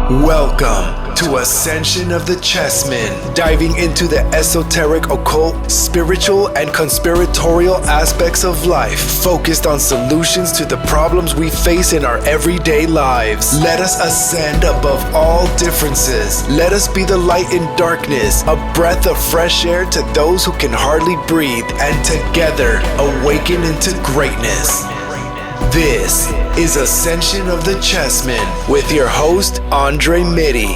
Welcome to Ascension of the Chessmen, diving into the esoteric, occult, spiritual, and conspiratorial aspects of life, focused on solutions to the problems we face in our everyday lives. Let us ascend above all differences. Let us be the light in darkness, a breath of fresh air to those who can hardly breathe, and together awaken into greatness. This is Ascension of the Chessmen with your host, Andre Mitty.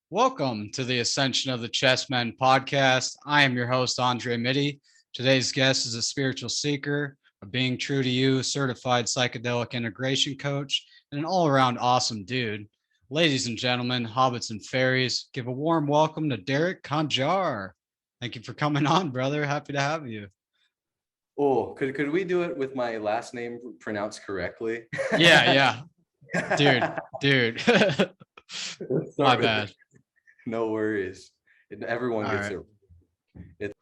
Welcome to the Ascension of the Chessmen podcast. I am your host, Andre Mitty. Today's guest is a spiritual seeker, a being true to you, certified psychedelic integration coach, and an all-around awesome dude. Ladies and gentlemen, hobbits and fairies, give a warm welcome to Derek Conjar. Thank you for coming on, brother. Happy to have you. Oh, could we do it with my last name pronounced correctly? Yeah. Dude. My bad. No worries. Everyone All gets right. it.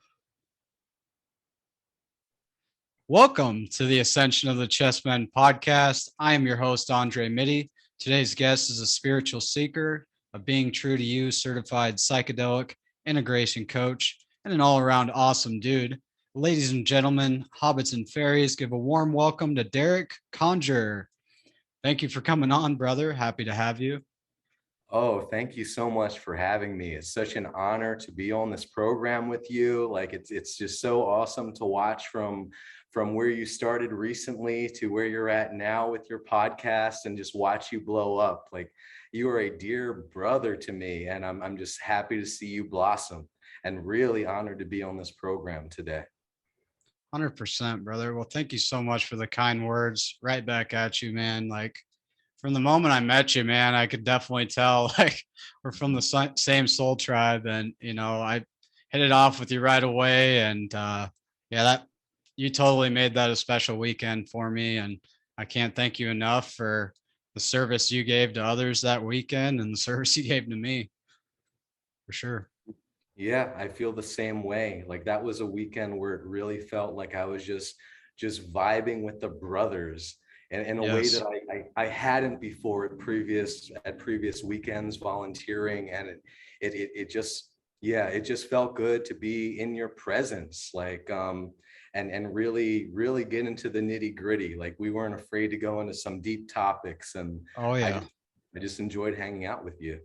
Welcome to the Ascension of the Chessmen podcast. I am your host, Andre Mitty. Today's guest is a spiritual seeker, a being true to you, certified psychedelic integration coach, and an all-around awesome dude. Ladies and gentlemen, hobbits and fairies, give a warm welcome to Derek Conjar. Thank you for coming on, brother. Happy to have you. Oh, thank you so much for having me. It's such an honor to be on this program with you. Like it's just so awesome to watch from where you started recently to where you're at now with your podcast and just watch you blow up. Like you are a dear brother to me, and I'm just happy to see you blossom and really honored to be on this program today. 100%, brother. Well, thank you so much for the kind words. Right back at you, man. Like from the moment I met you, man, I could definitely tell like we're from the same soul tribe, and I hit it off with you right away. And that you totally made that a special weekend for me, and I can't thank you enough for the service you gave to others that weekend and the service you gave to me, for sure. Yeah, I feel the same way. Like that was a weekend where it really felt like I was just vibing with the brothers and in a way that I hadn't before at previous weekends volunteering. And it just felt good to be in your presence, like and really get into the nitty-gritty. Like we weren't afraid to go into some deep topics, and Oh yeah. I just enjoyed hanging out with you.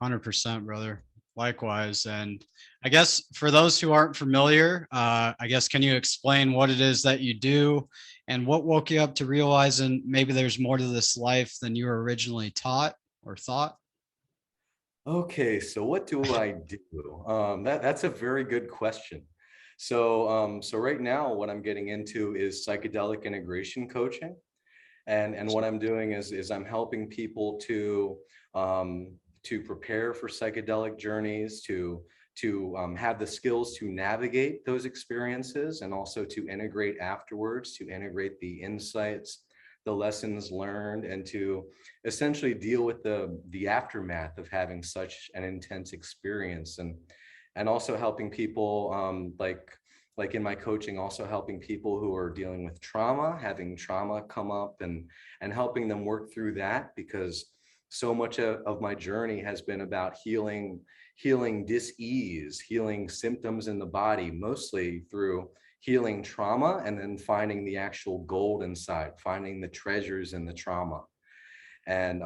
100%, brother. Likewise. And I guess for those who aren't familiar, can you explain what it is that you do and what woke you up to realizing maybe there's more to this life than you were originally taught or thought? Okay, so what do I do? That's a very good question. So right now, what I'm getting into is psychedelic integration coaching, and what I'm doing is I'm helping people to prepare for psychedelic journeys, to have the skills to navigate those experiences, and also to integrate afterwards, to integrate the insights, the lessons learned, and to essentially deal with the aftermath of having such an intense experience, and also helping people like in my coaching, also helping people who are dealing with trauma, having trauma come up, and helping them work through that, because so much of my journey has been about healing dis-ease, healing symptoms in the body, mostly through healing trauma, and then finding the actual gold inside, finding the treasures in the trauma. And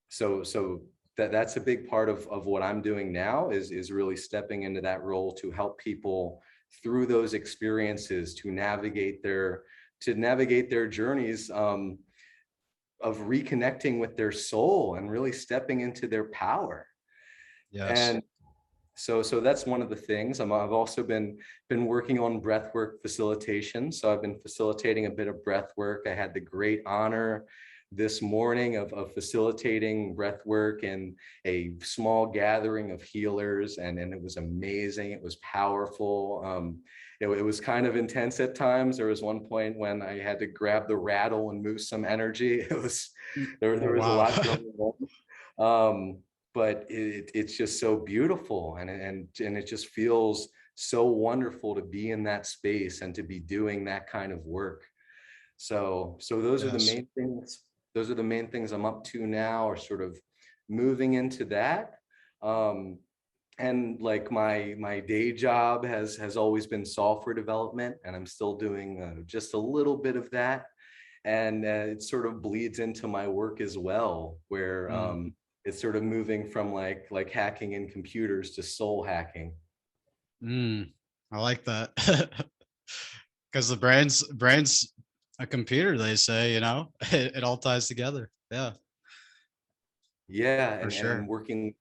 so that's a big part of what I'm doing now, is really stepping into that role to help people through those experiences, to navigate their journeys of reconnecting with their soul and really stepping into their power. Yes. And so that's one of the things. I've also been working on breathwork facilitation. So I've been facilitating a bit of breathwork. I had the great honor this morning of facilitating breathwork in a small gathering of healers, and it was amazing. It was powerful. It was kind of intense at times. There was one point when I had to grab the rattle and move some energy. There was a lot going on. But it's just so beautiful, and it just feels so wonderful to be in that space and to be doing that kind of work. So those are the Yes. main things. Those are the main things I'm up to now, or sort of moving into that. And like my day job has always been software development, and I'm still doing just a little bit of that. And it sort of bleeds into my work as well, where Mm, it's sort of moving from like hacking in computers to soul hacking. I like that. Because the brain's a computer, they say, it all ties together. Yeah, Yeah, for and sure. working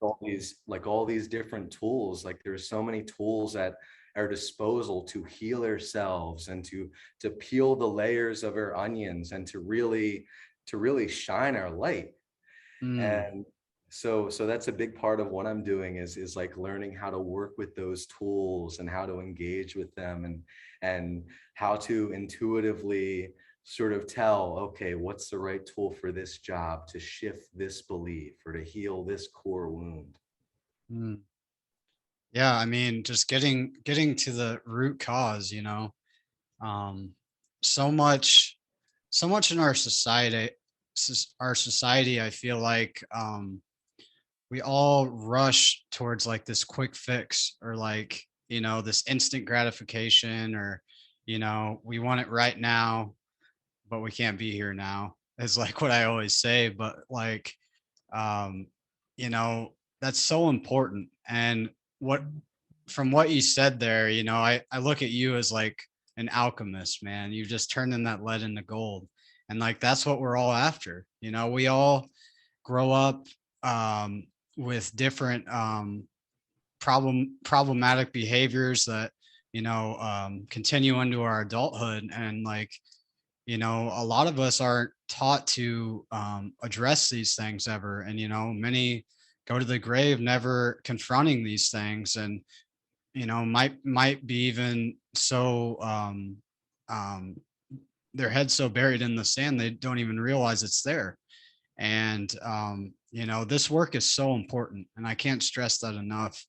with all these different tools, like there's so many tools at our disposal to heal ourselves and to peel the layers of our onions and to really shine our light. Mm, And so that's a big part of what I'm doing is like learning how to work with those tools and how to engage with them, and how to intuitively sort of tell, okay, what's the right tool for this job to shift this belief or to heal this core wound. mm. Yeah, I mean, just getting to the root cause, um, so much so much in our society, I feel like we all rush towards like this quick fix, or like, this instant gratification, or we want it right now, but we can't be here now, is like what I always say. But like, um you know that's so important. And what from what you said there, I look at you as like an alchemist, man. You've just turned in that lead into gold. And like, that's what we're all after. We all grow up um with different problematic behaviors that continue into our adulthood. And like, a lot of us aren't taught to address these things ever. And, many go to the grave never confronting these things, and, might be even so, um, their head so buried in the sand, they don't even realize it's there. And, this work is so important, and I can't stress that enough.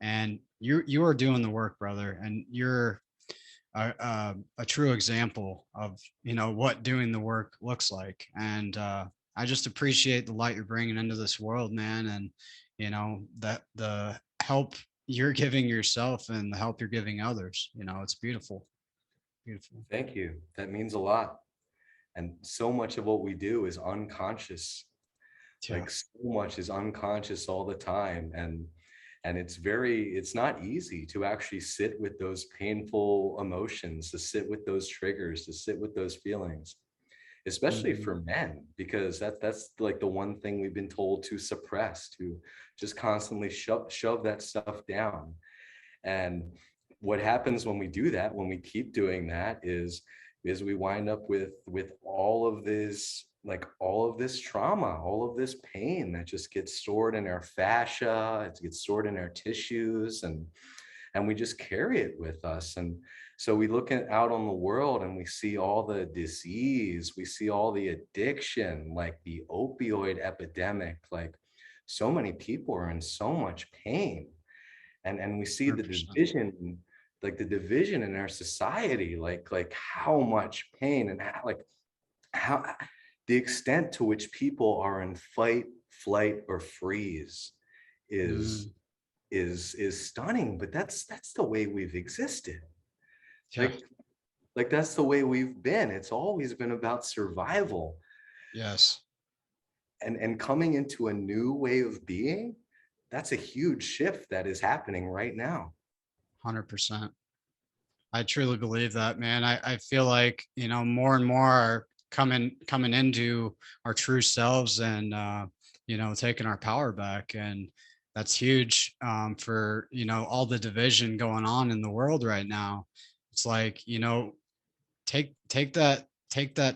And you are doing the work, brother, and you're a true example of what doing the work looks like. And I just appreciate the light you're bringing into this world, man. And that the help you're giving yourself and the help you're giving others, it's beautiful. Beautiful. Thank you. That means a lot. And so much of what we do is unconscious. Yeah. Like so much is unconscious all the time. And it's not easy to actually sit with those painful emotions, to sit with those triggers, to sit with those feelings, especially Mhm. for men, because that's like the one thing we've been told to suppress, to just constantly shove that stuff down. And what happens when we do that, when we keep doing that, is we wind up with all of this trauma, all of this pain that just gets stored in our fascia, it gets stored in our tissues, and we just carry it with us. And so we look out on the world and we see all the disease, we see all the addiction, like the opioid epidemic, like so many people are in so much pain. And we see the 100%. division, like the division in our society, like how much pain, and how the extent to which people are in fight, flight, or freeze is Mm, is stunning. But that's the way we've existed. yeah. Like that's the way we've been. It's always been about survival. Yes. And coming into a new way of being, that's a huge shift that is happening right now. 100%. I truly believe that, man. I feel like, more and more are coming into our true selves, and taking our power back. And that's huge, for, all the division going on in the world right now. It's like, take that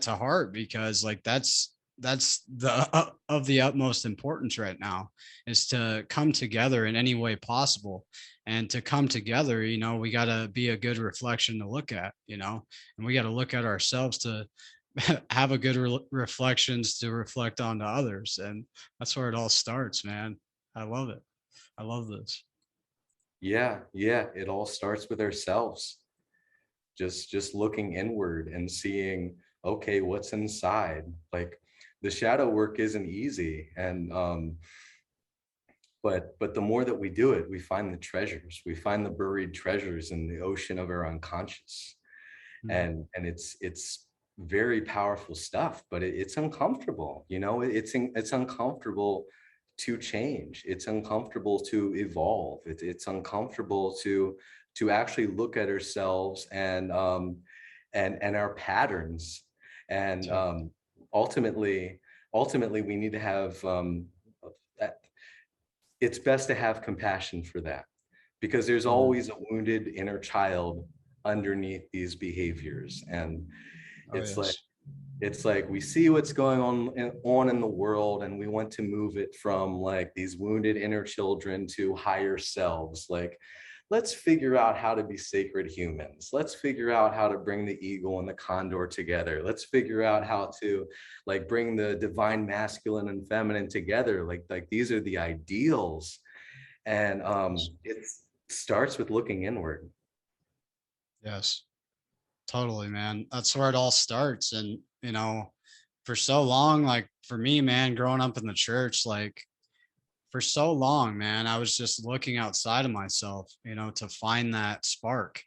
to heart, because like that's the of the utmost importance right now, is to come together in any way possible. And to come together, we got to be a good reflection to look at, and we got to look at ourselves to have a good reflections to reflect on to others. And that's where it all starts, man. I love it. I love this. Yeah, it all starts with ourselves. Just looking inward and seeing, okay, what's inside. Like, the shadow work isn't easy, and but the more that we do it, we find the treasures. We find the buried treasures in the ocean of our unconscious. Mm. And it's very powerful stuff, but it's uncomfortable. It's uncomfortable to change. It's uncomfortable to evolve. It's uncomfortable to actually look at ourselves and our patterns. And ultimately we need to have that. It's best to have compassion for that, because there's Mhm. always a wounded inner child underneath these behaviors. And Oh it's like yes. it's like we see what's going on in the world, and we want to move it from like these wounded inner children to higher selves. Like, let's figure out how to be sacred humans. Let's figure out how to bring the eagle and the condor together. Let's figure out how to like bring the divine masculine and feminine together. Like these are the ideals. And it starts with looking inward. Yes. Totally, man. That's where it all starts. And, for so long, like for me, man, growing up in the church, like for so long, man, I was just looking outside of myself, to find that spark.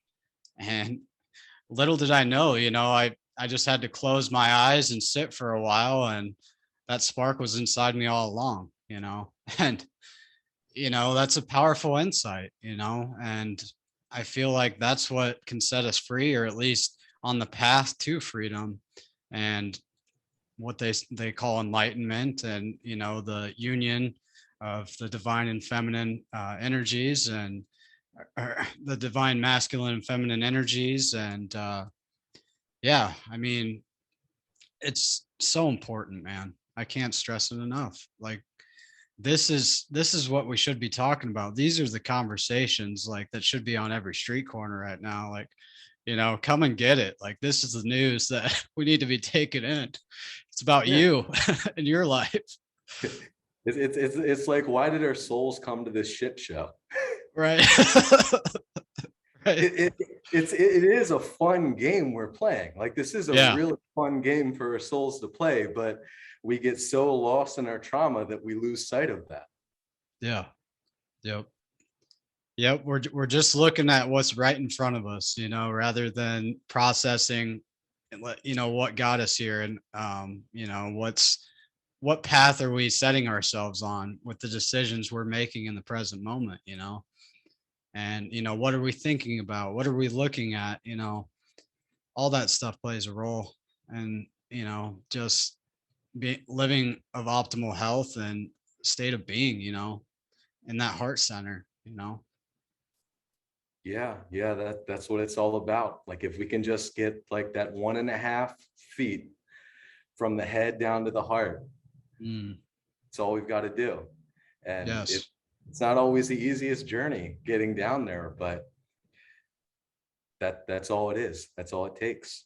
And little did I know, I just had to close my eyes and sit for a while. And that spark was inside me all along, and, that's a powerful insight, and I feel like that's what can set us free, or at least on the path to freedom, and what they call enlightenment, and the union of the divine and feminine energies, and the divine masculine and feminine energies, and yeah, I mean, it's so important, man. I can't stress it enough. Like, this is what we should be talking about. These are the conversations like that should be on every street corner right now. Like, come and get it. Like, this is the news that we need to be taking in. It's about Yeah. you and your life. It's like, why did our souls come to this shit show? Right. Right. It is a fun game we're playing. Like, this is a Yeah. really fun game for our souls to play, but we get so lost in our trauma that we lose sight of that. Yeah. Yep. Yep. We're just looking at what's right in front of us, rather than processing and what got us here, and what path are we setting ourselves on with the decisions we're making in the present moment, and what are we thinking about, what are we looking at, all that stuff plays a role. And just living of optimal health and state of being, in that heart center, Yeah, that's what it's all about. Like, if we can just get like that 1.5 feet from the head down to the heart, Mm, it's all we've got to do. And yes. it's not always the easiest journey getting down there, but that's all it is. That's all it takes.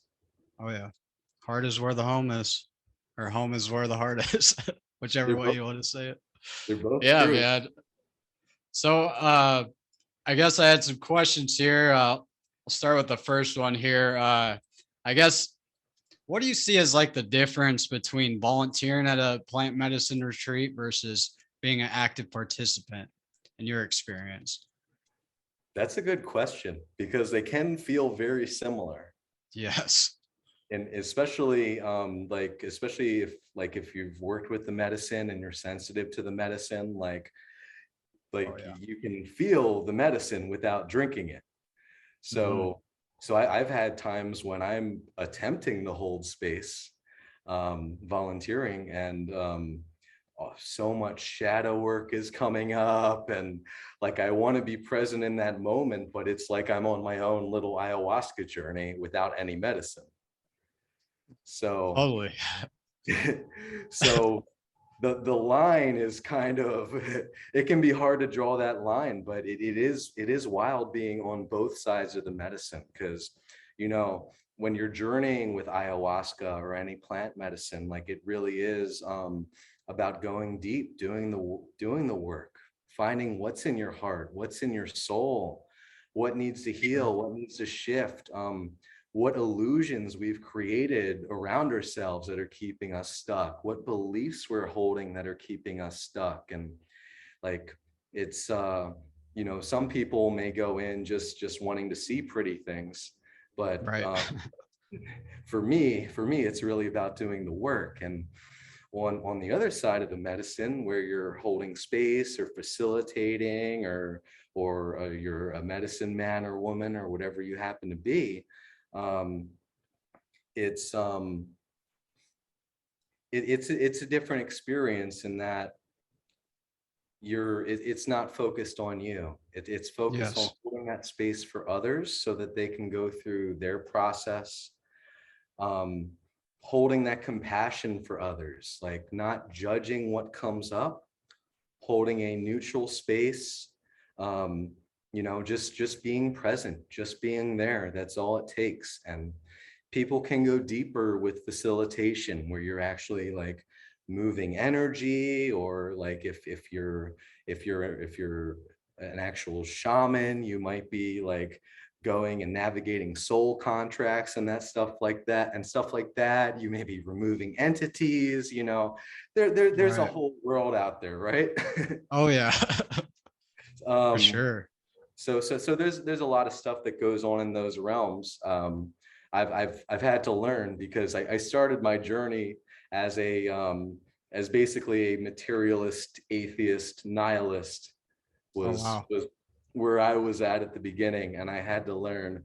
Oh yeah. Heart is where the home is, or home is where the heart is, whichever They're way both you want to say it. they're both Yeah, true. man. So I guess I had some questions here. I'll start with the first one here. I guess, what do you see as like the difference between volunteering at a plant medicine retreat versus being an active participant in your experience? That's a good question, because they can feel very similar. Yes. And especially especially if you've worked with the medicine and you're sensitive to the medicine, Oh yeah. you can feel the medicine without drinking it. Hmm. So I've had times when I'm attempting to hold space, volunteering, and so much shadow work is coming up, and like I want to be present in that moment, but it's like I'm on my own little ayahuasca journey without any medicine. So Totally. so the line is kind of, it can be hard to draw that line, but it is wild being on both sides of the medicine, because when you're journeying with ayahuasca or any plant medicine, like, it really is about going deep, doing the work finding what's in your heart, what's in your soul, what needs to heal, what needs to shift, what illusions we've created around ourselves that are keeping us stuck, what beliefs we're holding that are keeping us stuck. And like, it's you know, some people may go in just wanting to see pretty things, but Right. for me, it's really about doing the work. And on the other side of the medicine, where you're holding space or facilitating, or you're a medicine man or woman or whatever you happen to be, it's it's a different experience in that it's not focused on you. It's focused on Yes. holding that space for others so that they can go through their process, holding that compassion for others, like not judging what comes up, holding a neutral space, you know, just being present, just being there. That's all it takes. And people can go deeper with facilitation, where you're actually like moving energy, or like if you're an actual shaman, you might be like going and navigating soul contracts and that stuff like that, you may be removing entities, you know, there's a Right. whole world out there, right? Oh yeah. For um sure. so there's a lot of stuff that goes on in those realms. I've had to learn, because I started my journey as a as basically a materialist, atheist, nihilist, Oh was wow. was where I was at the beginning. And I had to learn,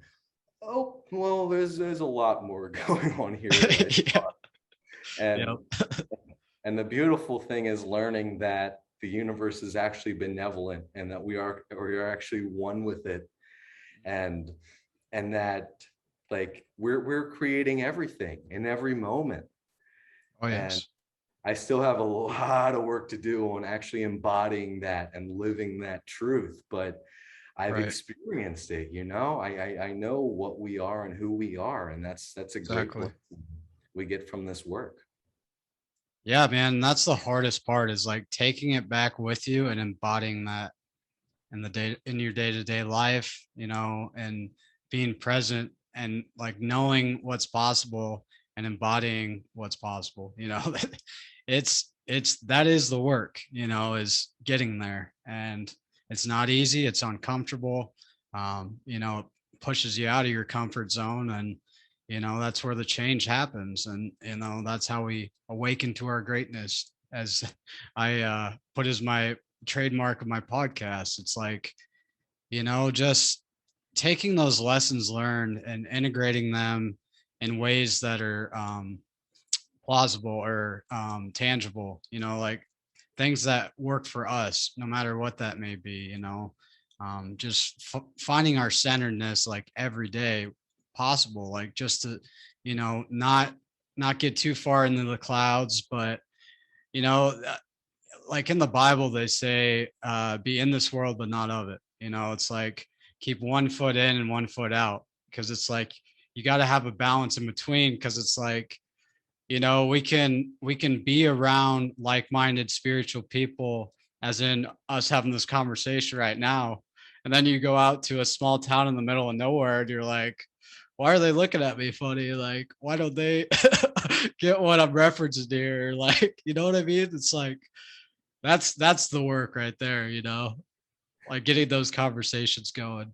oh well, there's a lot more going on here than I Yeah. thought. And Yep. the beautiful thing is learning that the universe is actually benevolent, and that we are actually one with it. and and that, like, we're creating everything in every moment. Oh And yes. I still have a lot of work to do on actually embodying that and living that truth, but I've Right. experienced it, you know. I know what we are and who we are, and that's a great Exactly. blessing we get from this work. Yeah, man. That's the hardest part, is like taking it back with you and embodying that in your day-to-day life, and being present and like knowing what's possible and embodying what's possible. It's that is the work, is getting there. And it's not easy, it's uncomfortable. It pushes you out of your comfort zone, and that's where the change happens. And that's how we awaken to our greatness, as I put as my trademark of my podcast. It's like, just taking those lessons learned and integrating them in ways that are plausible or tangible, like things that work for us, no matter what that may be, just finding our centeredness like every day possible, like just to, not get too far into the clouds, but, you know, uh, like in the Bible, they say, be in this world, but not of it. It's like keep one foot in and one foot out, because it's like you got to have a balance in between. Because it's like, we can be around like-minded spiritual people, as in us having this conversation right now, and then you go out to a small town in the middle of nowhere and you're like, why are they looking at me funny? Like, why don't they get what I'm referencing here? Like, you know what I mean? It's like that's the work right there, like getting those conversations going.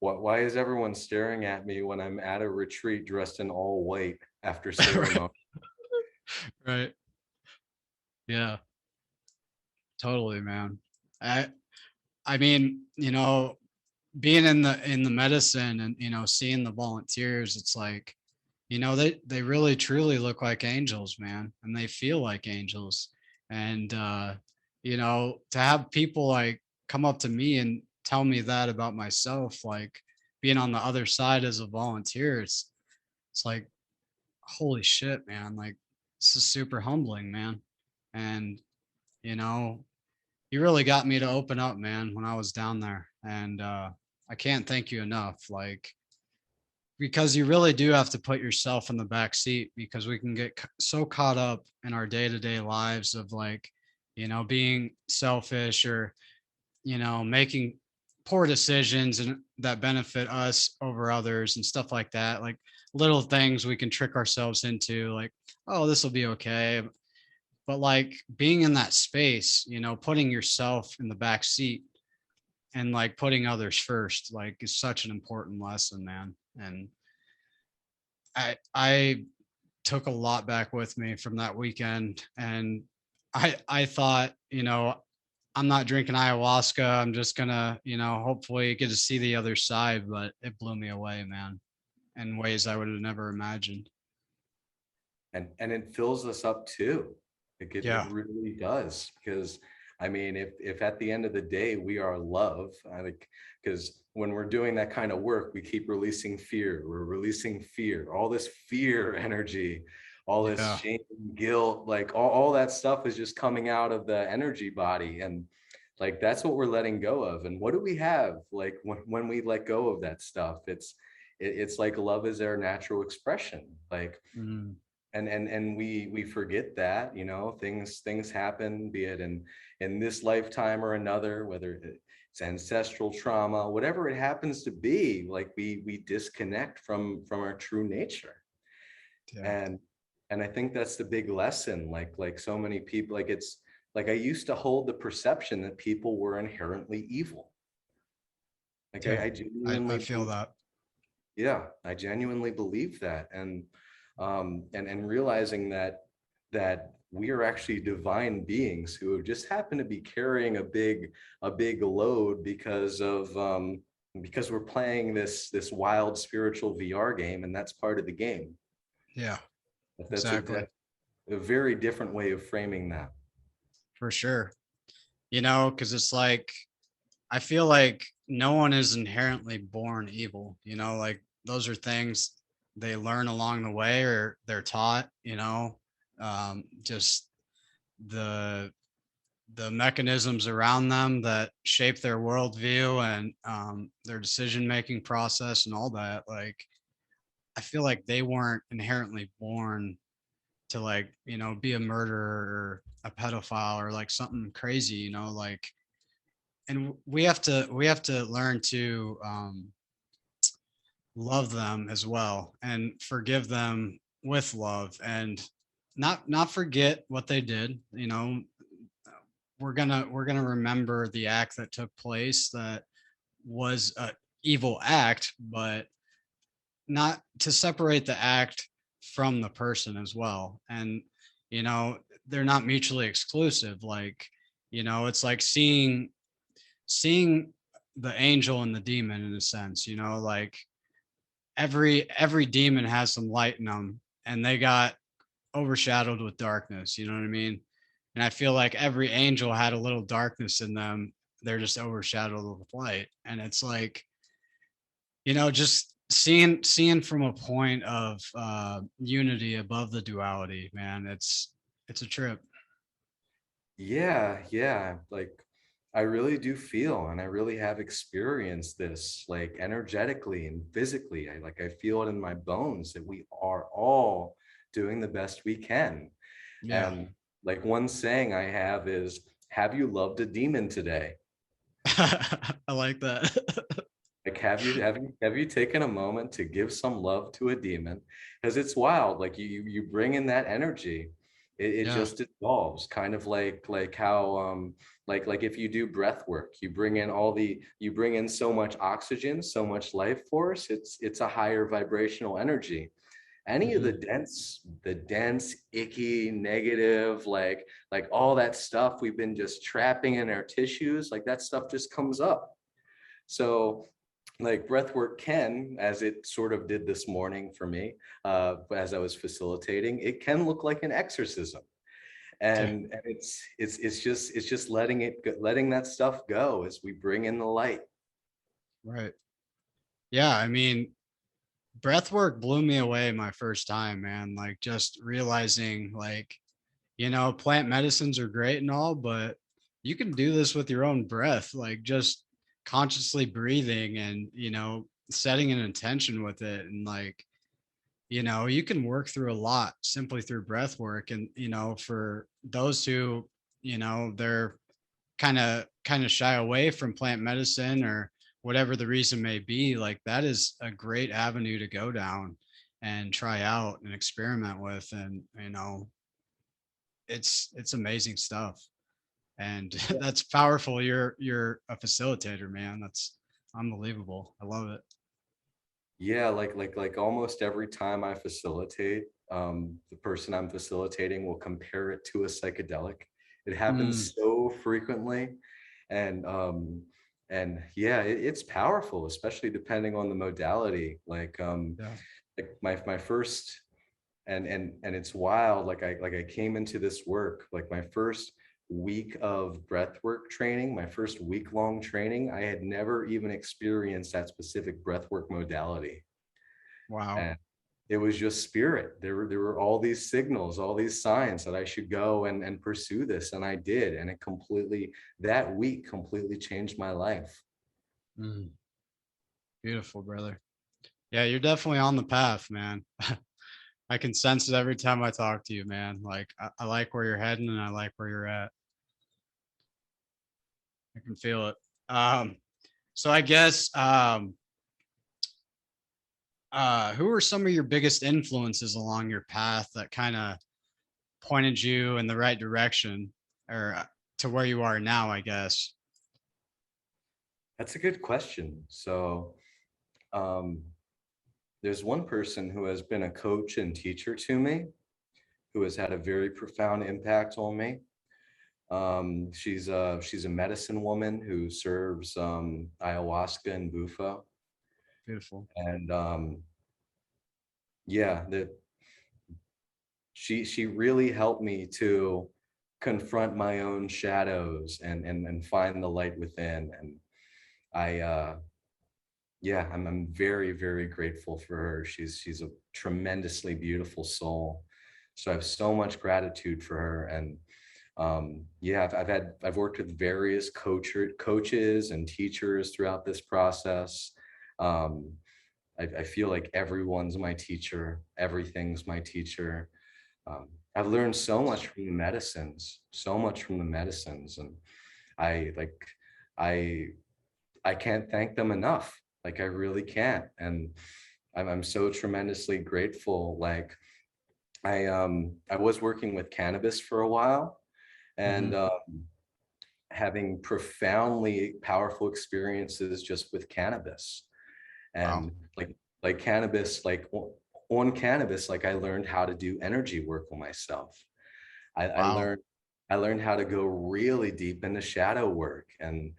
Why is everyone staring at me when I'm at a retreat dressed in all white after Right. ceremony? Right. Yeah, totally, man. I mean, being in the medicine, and seeing the volunteers, it's like, they really truly look like angels, man, and they feel like angels. And to have people like come up to me and tell me that about myself, like being on the other side as a volunteer, it's like, holy shit, man, like this is super humbling, man. And you know you really got me to open up, man, when I was down there. And I can't thank you enough, like, because you really do have to put yourself in the back seat, because we can get so caught up in our day-to-day lives of like, being selfish, or making poor decisions and that benefit us over others and stuff like that. Like little things we can trick ourselves into, like, oh, this will be okay. But like being in that space, putting yourself in the back seat and like putting others first, like is such an important lesson, man. And I took a lot back with me from that weekend. And I thought, I'm not drinking ayahuasca. I'm just gonna, hopefully get to see the other side, but it blew me away, man, in ways I would have never imagined. And it fills us up too. It Yeah. really does, because I mean, if at the end of the day we are love, I think, because when we're doing that kind of work, we keep releasing fear. We're releasing fear, all this fear energy, all this Yeah. shame, guilt, like all that stuff is just coming out of the energy body. And like that's what we're letting go of. And what do we have? Like when we let go of that stuff, it's like love is our natural expression. Like Mm. and we forget that, things happen, be it in this lifetime or another, whether it's ancestral trauma, whatever it happens to be, like we disconnect from our true nature. Yeah. And I think that's the big lesson. Like so many people, like it's like I used to hold the perception that people were inherently evil. Like Yeah. I I genuinely, feel that. yeah, I genuinely believe that. And realizing that we are actually divine beings who just happen to be carrying a big load because we're playing this wild spiritual VR game, and that's part of the game. Yeah, That's exactly. a very different way of framing that. For sure. Because it's like, I feel like no one is inherently born evil, like those are things they learn along the way or they're taught, just the mechanisms around them that shape their worldview and their decision making process and all that. Like, I feel like they weren't inherently born to like, be a murderer or a pedophile or like something crazy, like, and we have to learn to love them as well and forgive them with love and not forget what they did. We're gonna remember the act that took place that was a evil act, but not to separate the act from the person as well. And you know they're not mutually exclusive. Like, it's like seeing the angel and the demon in a sense. Like every demon has some light in them, and they got overshadowed with darkness. You know what I mean? And I feel like every angel had a little darkness in them. They're just overshadowed with light. And it's like, just seeing from a point of unity above the duality, man. It's a trip. Yeah, like I really do feel, and I really have experienced this, like energetically and physically. I feel it in my bones that we are all doing the best we can. Yeah. And like one saying I have is, have you loved a demon today? I like that. Like, have you taken a moment to give some love to a demon? Because it's wild. Like you bring in that energy, it Yeah. just evolves. Kind of like how like if you do breath work, you bring in so much oxygen, so much life force. It's a higher vibrational energy. Any of the Mhm. dense, icky, negative, like all that stuff we've been just trapping in our tissues, like that stuff just comes up. So like breathwork can, as it sort of did this morning for me, as I was facilitating, it can look like an exorcism. Yeah. And it's just letting that stuff go as we bring in the light. Right. Yeah. I mean, breath work blew me away my first time, man. Like just realizing, like, plant medicines are great and all, but you can do this with your own breath, like just consciously breathing and, setting an intention with it. And like, you can work through a lot simply through breath work. And, for those who, they're kind of shy away from plant medicine or whatever the reason may be, like that is a great avenue to go down and try out and experiment with. And it's amazing stuff. And that's powerful. You're a facilitator, man. That's unbelievable. I love it. Yeah, like almost every time I facilitate, the person I'm facilitating will compare it to a psychedelic. It Mm, happens so frequently, and yeah, it's powerful, especially depending on the modality. yeah. Like my first, and it's wild. Like I came into this work, like my first week of breathwork training, my first week-long training, I had never even experienced that specific breathwork modality. Wow. And it was just spirit. There were all these signals, all these signs that I should go and pursue this. And I did. And it completely, that week completely changed my life. Mm, beautiful, brother. Yeah, you're definitely on the path, man. I can sense it every time I talk to you, man. Like I like where you're heading and I like where you're at. I can feel it. So I guess who are some of your biggest influences along your path that kind of pointed you in the right direction or to where you are now, I guess? That's a good question. So um, there's one person who has been a coach and teacher to me, who has had a very profound impact on me. She's a medicine woman who serves ayahuasca and Bufo. Beautiful. And yeah, that she really helped me to confront my own shadows and find the light within. And I yeah, I'm very, very grateful for her. She's a tremendously beautiful soul. So I have so much gratitude for her. And yeah, I've worked with various coaches and teachers throughout this process. um, I feel like everyone's my teacher, everything's my teacher. um, I've learned so much from the medicines, so much from the medicines. And I like, I, I can't thank them enough. Like I really can't. And I'm so tremendously grateful. Like I was working with cannabis for a while, Hmm. and having profoundly powerful experiences just with cannabis. Wow. And like cannabis, on cannabis, like I learned how to do energy work on myself. I, I Wow. learned I learned how to go really deep into shadow work. And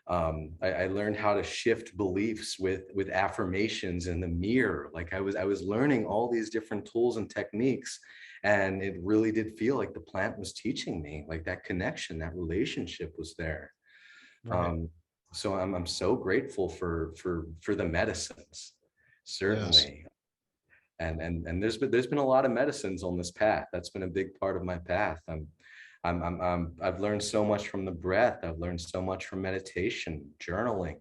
I learned how to shift beliefs with affirmations in the mirror. Like I was learning all these different tools and techniques, and it really did feel like the plant was teaching me, like that connection, that relationship was there. Right. um, so I'm so grateful for the medicines, Yes. certainly. And there's been a lot of medicines on this path. That's been a big part of my path. I've learned so much from the breath. I've learned so much from meditation, journaling.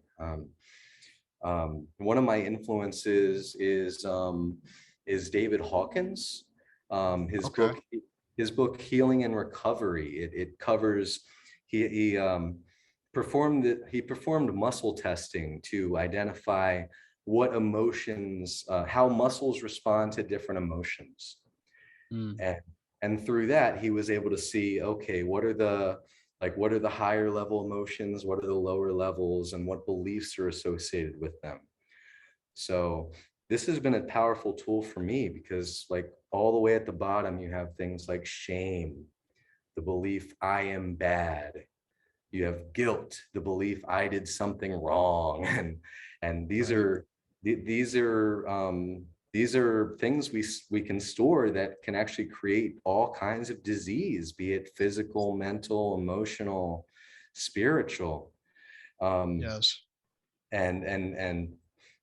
One of my influences is David Hawkins. Um, his Okay. book his book Healing and Recovery. It covers, he performed muscle testing to identify what emotions, how muscles respond to different emotions. Mm, And through that, he was able to see, okay, what are the higher level emotions, what are the lower levels, and what beliefs are associated with them. So this has been a powerful tool for me, because like all the way at the bottom, you have things like shame, the belief I am bad. You have guilt, the belief I did something wrong. And these right. are these are these are things we can store that can actually create all kinds of disease, be it physical, mental, emotional, spiritual. um, Yes. and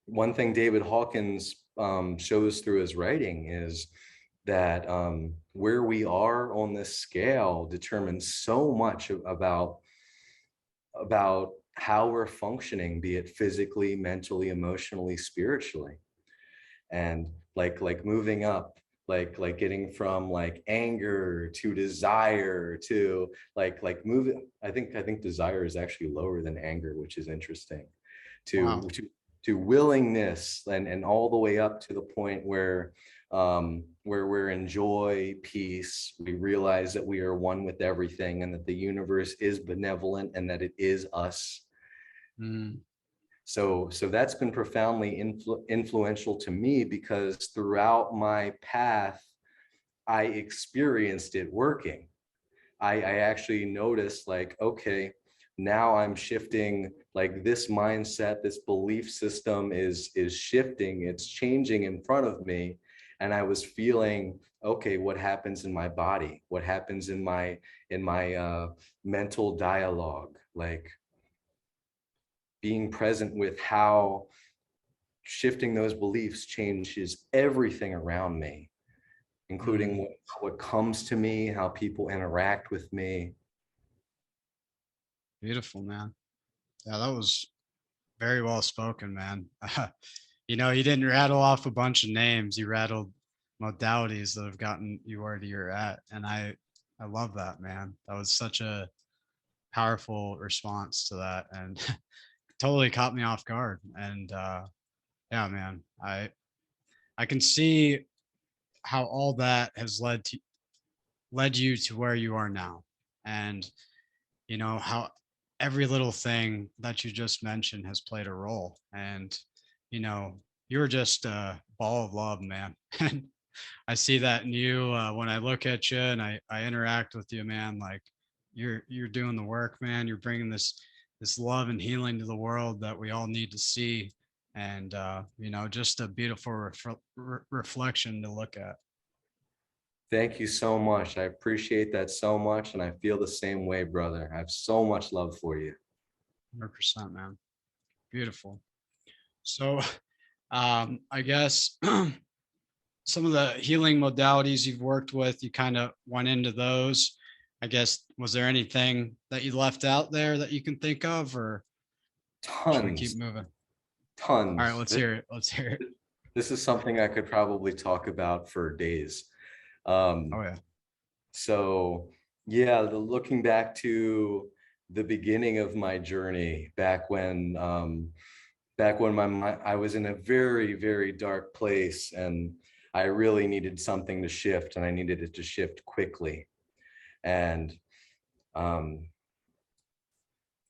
one thing David Hawkins shows through his writing is that where we are on this scale determines so much about how we're functioning, be it physically, mentally, emotionally, spiritually. And like moving up, like getting from like anger to desire to like moving. I think desire is actually lower than anger, which is interesting, Wow. to willingness, and all the way up to the point where we're in joy, peace. We realize that we are one with everything, and that the universe is benevolent, and that it is us. Mm, So that's been profoundly influential to me, because throughout my path, I experienced it working. I actually noticed, like, okay, now I'm shifting, like this mindset, this belief system is shifting, it's changing in front of me. And I was feeling, okay, what happens in my body? What happens in my mental dialogue? Like being present with how shifting those beliefs changes everything around me, including mm, what comes to me, how people interact with me. beautiful, man. Yeah, that was very well spoken, man. You know, you didn't rattle off a bunch of names. You rattled modalities that have gotten you where you're at, and I love that, man. That was such a powerful response to that, and totally caught me off guard. And yeah, man, I can see how all that has led you to where you are now, and you know how every little thing that you just mentioned has played a role. And you know, you're just a ball of love, man. And I see that in you when I look at you and I interact with you, man. Like you're doing the work, man. You're bringing this love and healing to the world that we all need to see. And you know, just a beautiful reflection to look at. Thank you so much. I appreciate that so much. And I feel the same way, brother. I have so much love for you. 100%, man. Beautiful. So I guess some of the healing modalities you've worked with, you kind of went into those. I guess, was there anything that you left out there that you can think of, or should we keep Tons, moving? All right, tons. let's hear it. Let's hear it. This is something I could probably talk about for days. Um, Oh, yeah. so yeah, looking back to the beginning of my journey, back when I was in a very, very dark place, and I really needed something to shift, and I needed it to shift quickly. And um,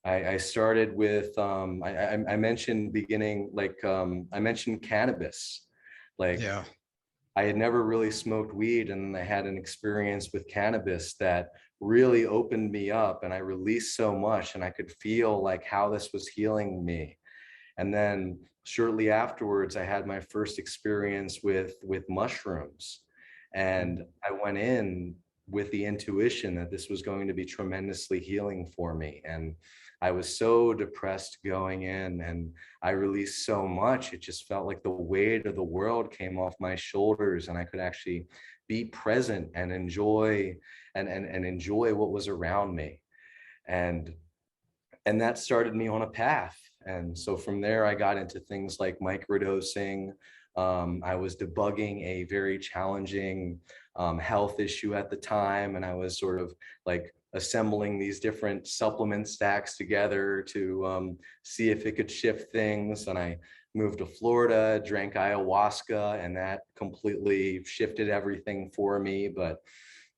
I started with I mentioned beginning, like I mentioned cannabis. Like Yeah. I had never really smoked weed, and I had an experience with cannabis that really opened me up, and I released so much, and I could feel like how this was healing me. And then shortly afterwards, I had my first experience with mushrooms, and I went in with the intuition that this was going to be tremendously healing for me. And I was so depressed going in, and I released so much. It just felt like the weight of the world came off my shoulders, and I could actually be present and enjoy and enjoy what was around me. And that started me on a path. And so from there, I got into things like microdosing. I was debugging a very challenging health issue at the time, and I was sort of like assembling these different supplement stacks together to see if it could shift things. And I moved to Florida, drank ayahuasca, and that completely shifted everything for me. But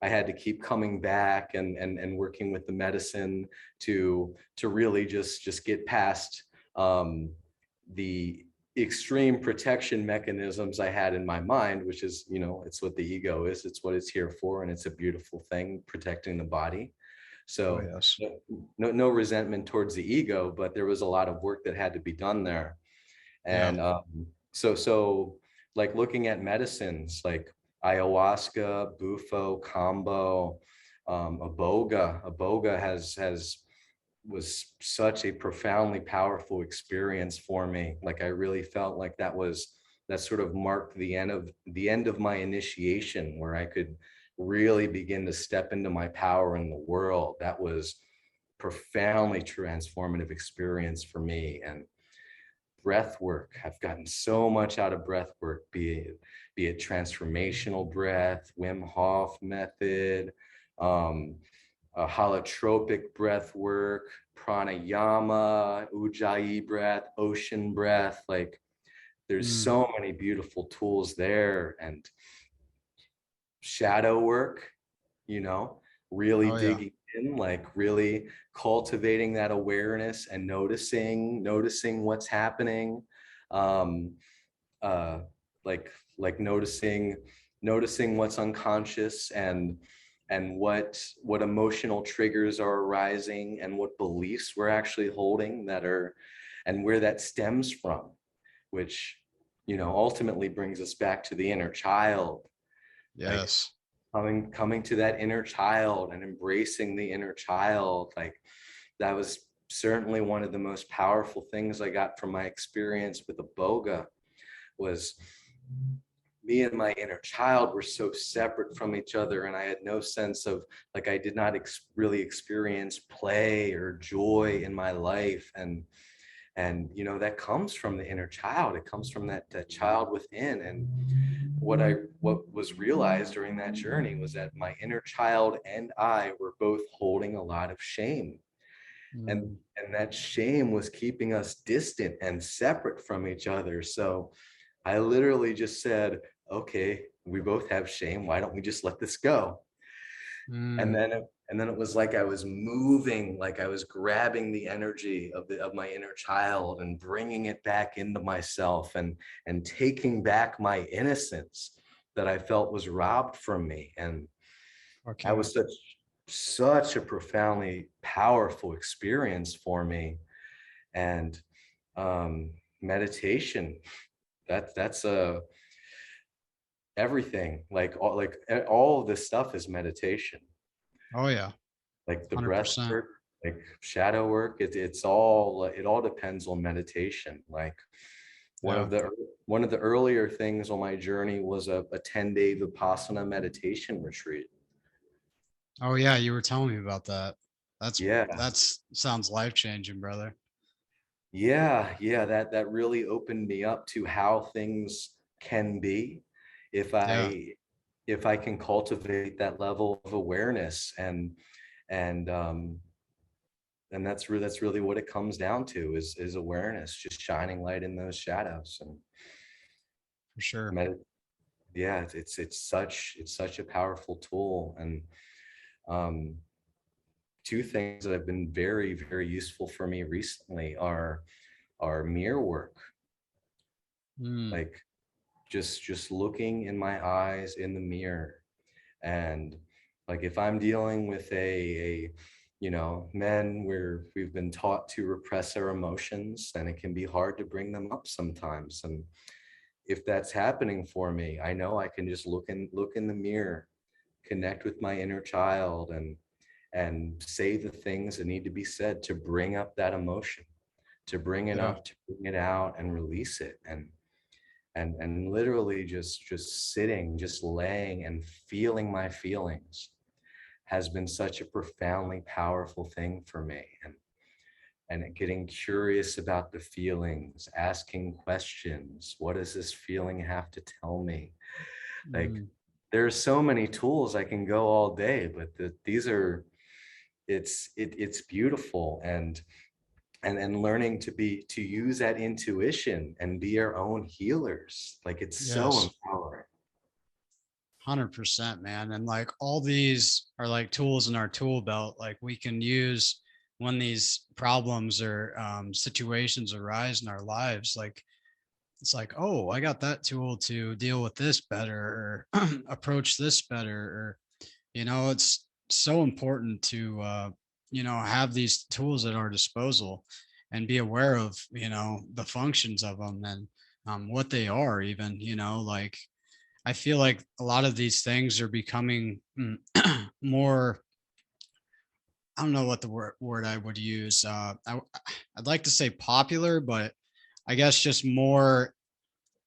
I had to keep coming back and working with the medicine to really just get past the extreme protection mechanisms I had in my mind, which is, you know, it's what the ego is. It's what it's here for, and it's a beautiful thing, protecting the body. Oh, So yes. no resentment towards the ego, but there was a lot of work that had to be done there. Yeah. And so like looking at medicines like ayahuasca, bufo, combo, Iboga has was such a profoundly powerful experience for me. Like I really felt like that sort of marked the end of my initiation, where I could really begin to step into my power in the world. That was profoundly transformative experience for me. And breath work. I've gotten so much out of breath work, be it transformational breath, Wim Hof method, holotropic breath work, pranayama, ujjayi breath, ocean breath. Like there's so many beautiful tools there. And shadow work, you know, really Oh yeah. digging in, like really cultivating that awareness and noticing what's happening. Um, uh, like noticing what's unconscious, and what emotional triggers are arising, and what beliefs we're actually holding that are, and where that stems from, which, you know, ultimately brings us back to the inner child. Like Yes. coming to that inner child and embracing the inner child. Like that was certainly one of the most powerful things I got from my experience with Iboga, was me and my inner child were so separate from each other, and I had no sense of, like, I did not really experience play or joy in my life. And you know, that comes from the inner child. It comes from that child within. And what was realized during that journey was that my inner child and I were both holding a lot of shame, and Mm. and that shame was keeping us distant and separate from each other. So I literally just said, okay, we both have shame, why don't we just let this go? and Mm. then it, and then it was like I was moving, like I was grabbing the energy of my inner child and bringing it back into myself, and taking back my innocence that I felt was robbed from me. And that Okay. was such a profoundly powerful experience for me. And meditation, that's a everything, all of this stuff is meditation. Oh yeah. Like the breath 100%. work, like shadow work, it all depends on meditation. Like one Yeah. of the one of the earlier things on my journey was a 10-day Vipassana meditation retreat. Oh yeah, you were telling me about that. That's Yeah, that's sounds life changing, brother. yeah, that really opened me up to how things can be if Yeah, I can cultivate that level of awareness. And that's really what it comes down to, is awareness, just shining light in those shadows. And for sure. med- yeah, it's such a powerful tool. And um two things that have been very, very useful for me recently are mirror work. Mm. Like just looking in my eyes in the mirror. And like if I'm dealing with a you know, men where we've been taught to repress our emotions, then it can be hard to bring them up sometimes. And if that's happening for me, I know I can just look in the mirror, connect with my inner child, and say the things that need to be said to bring up that emotion, to bring it Yeah. up, to bring it out and release it. And literally just sitting, just laying and feeling my feelings has been such a profoundly powerful thing for me. And getting curious about the feelings, asking questions. What does this feeling have to tell me? Like Mm. there are so many tools, I can go all day, but these are, it's beautiful. And learning to use that intuition and be our own healers. Like it's so Yes. empowering. 100%, man. And like all these are like tools in our tool belt, like we can use when these problems or situations arise in our lives. Like it's like, oh, I got that tool to deal with this better, or approach this better, or it's so important to have these tools at our disposal and be aware of the functions of them, and what they are, even like I feel like a lot of these things are becoming more. I don't know what the word I would use. I'd like to say popular, but I guess just more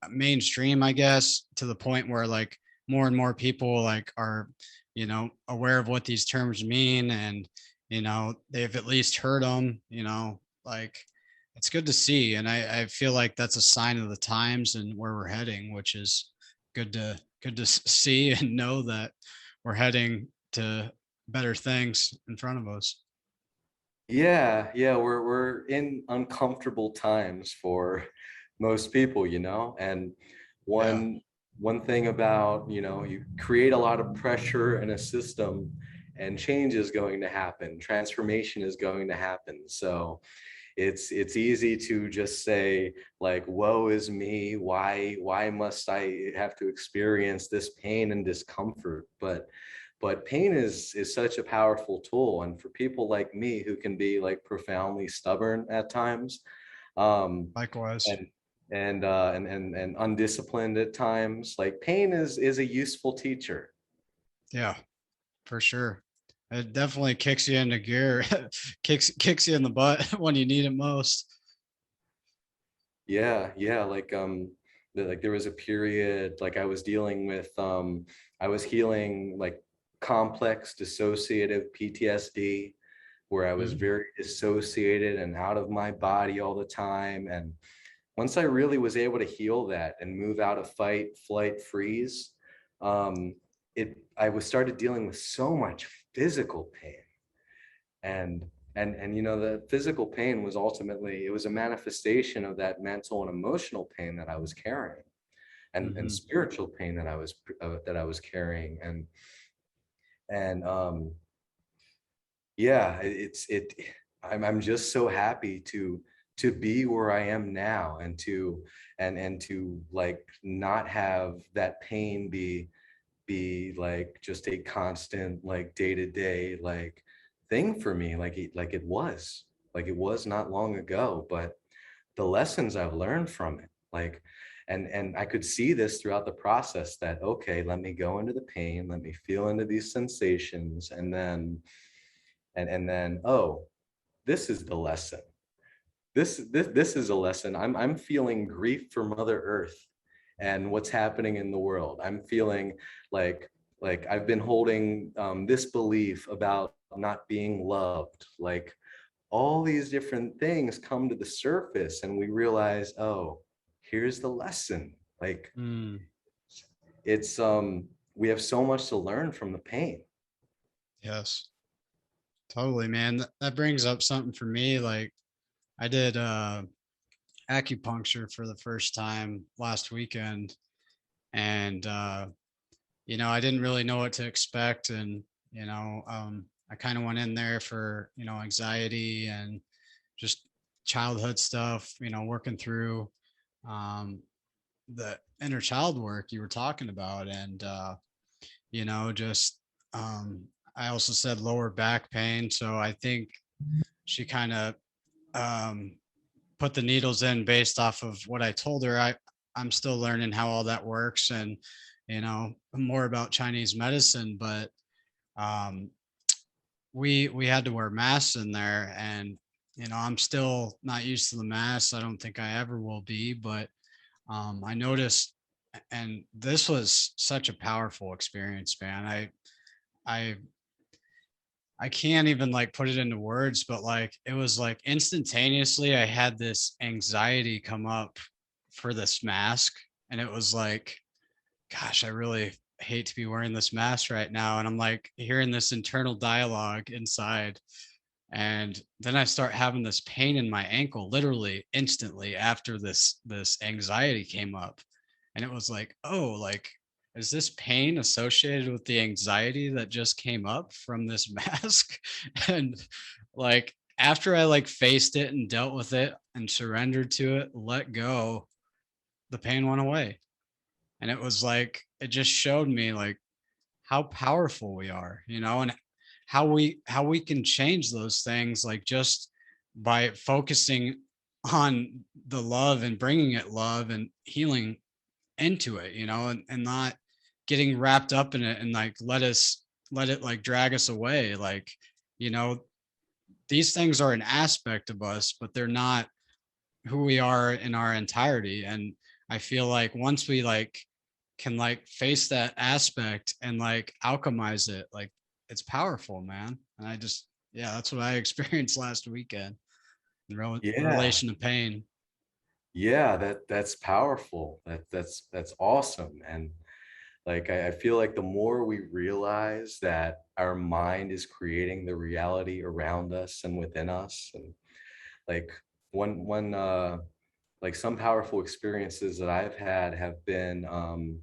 mainstream, I guess, to the point where like more and more people like are, aware of what these terms mean, and they've at least heard them, like it's good to see. And I feel like that's a sign of the times and where we're heading, which is good to see and know that we're heading to better things in front of us. Yeah, yeah, we're in uncomfortable times for most people, you know. And Yeah. one one thing about, you know, you create a lot of pressure in a system and change is going to happen. Transformation is going to happen. So it's easy to just say like, woe is me, why must I have to experience this pain and discomfort? But pain is such a powerful tool, and for people like me who can be like profoundly stubborn at times, um Likewise. and and undisciplined at times, like pain is a useful teacher. Yeah, for sure. It definitely kicks you into gear, kicks you in the butt when you need it most. Yeah, yeah, like like there was a period like I was dealing with I was healing like complex dissociative PTSD, where I was Mhm. very dissociated and out of my body all the time. And once I really was able to heal that and move out of fight, flight, freeze, um, I was started dealing with so much physical pain. And and you know, the physical pain was ultimately, it was a manifestation of that mental and emotional pain that I was carrying, and Mhm. spiritual pain that I was carrying. And yeah, I'm just so happy to be where I am now, and to like not have that pain be like just a constant like day to day like thing for me, like it was not long ago. But the lessons I've learned from it, like, and I could see this throughout the process, that okay, let me go into the pain, let me feel into these sensations, and then and then oh, this is the lesson. This is a lesson. I'm feeling grief for Mother Earth and what's happening in the world. I'm feeling like I've been holding this belief about not being loved. Like all these different things come to the surface, and we realize, oh, here's the lesson. Like Mm. it's we have so much to learn from the pain. Yes, totally, man. That brings up something for me. Like I did acupuncture for the first time last weekend, and I didn't really know what to expect. And I kind of went in there for anxiety and just childhood stuff, working through um, the inner child work you were talking about. And just um, I also said lower back pain, so I think she kind of um, put the needles in based off of what I told her. I'm still learning how all that works, and more about Chinese medicine. But um, we had to wear masks in there, and I'm still not used to the masks. I don't think I ever will be. But I noticed, and this was such a powerful experience, man. I I can't even like put it into words, but like it was like instantaneously I had this anxiety come up for this mask. And it was like, gosh, I really hate to be wearing this mask right now. And I'm like hearing this internal dialogue inside. And then I start having this pain in my ankle literally instantly after this anxiety came up. And it was like, oh, like, is this pain associated with the anxiety that just came up from this mask? And like after I like faced it and dealt with it and surrendered to it, let go, the pain went away. And it was like it just showed me like how powerful we are, and how we can change those things, like just by focusing on the love and bringing it love and healing into it, and not getting wrapped up in it and like let it like drag us away. Like, you know, these things are an aspect of us, but they're not who we are in our entirety. And I feel like once we like can like face that aspect and like alchemize it, like it's powerful, man. And I just, yeah, that's what I experienced last weekend. in Yeah. relation to pain. Yeah, that's powerful. That's awesome. And like I feel like the more we realize that our mind is creating the reality around us and within us, and like one like some powerful experiences that I've had have been on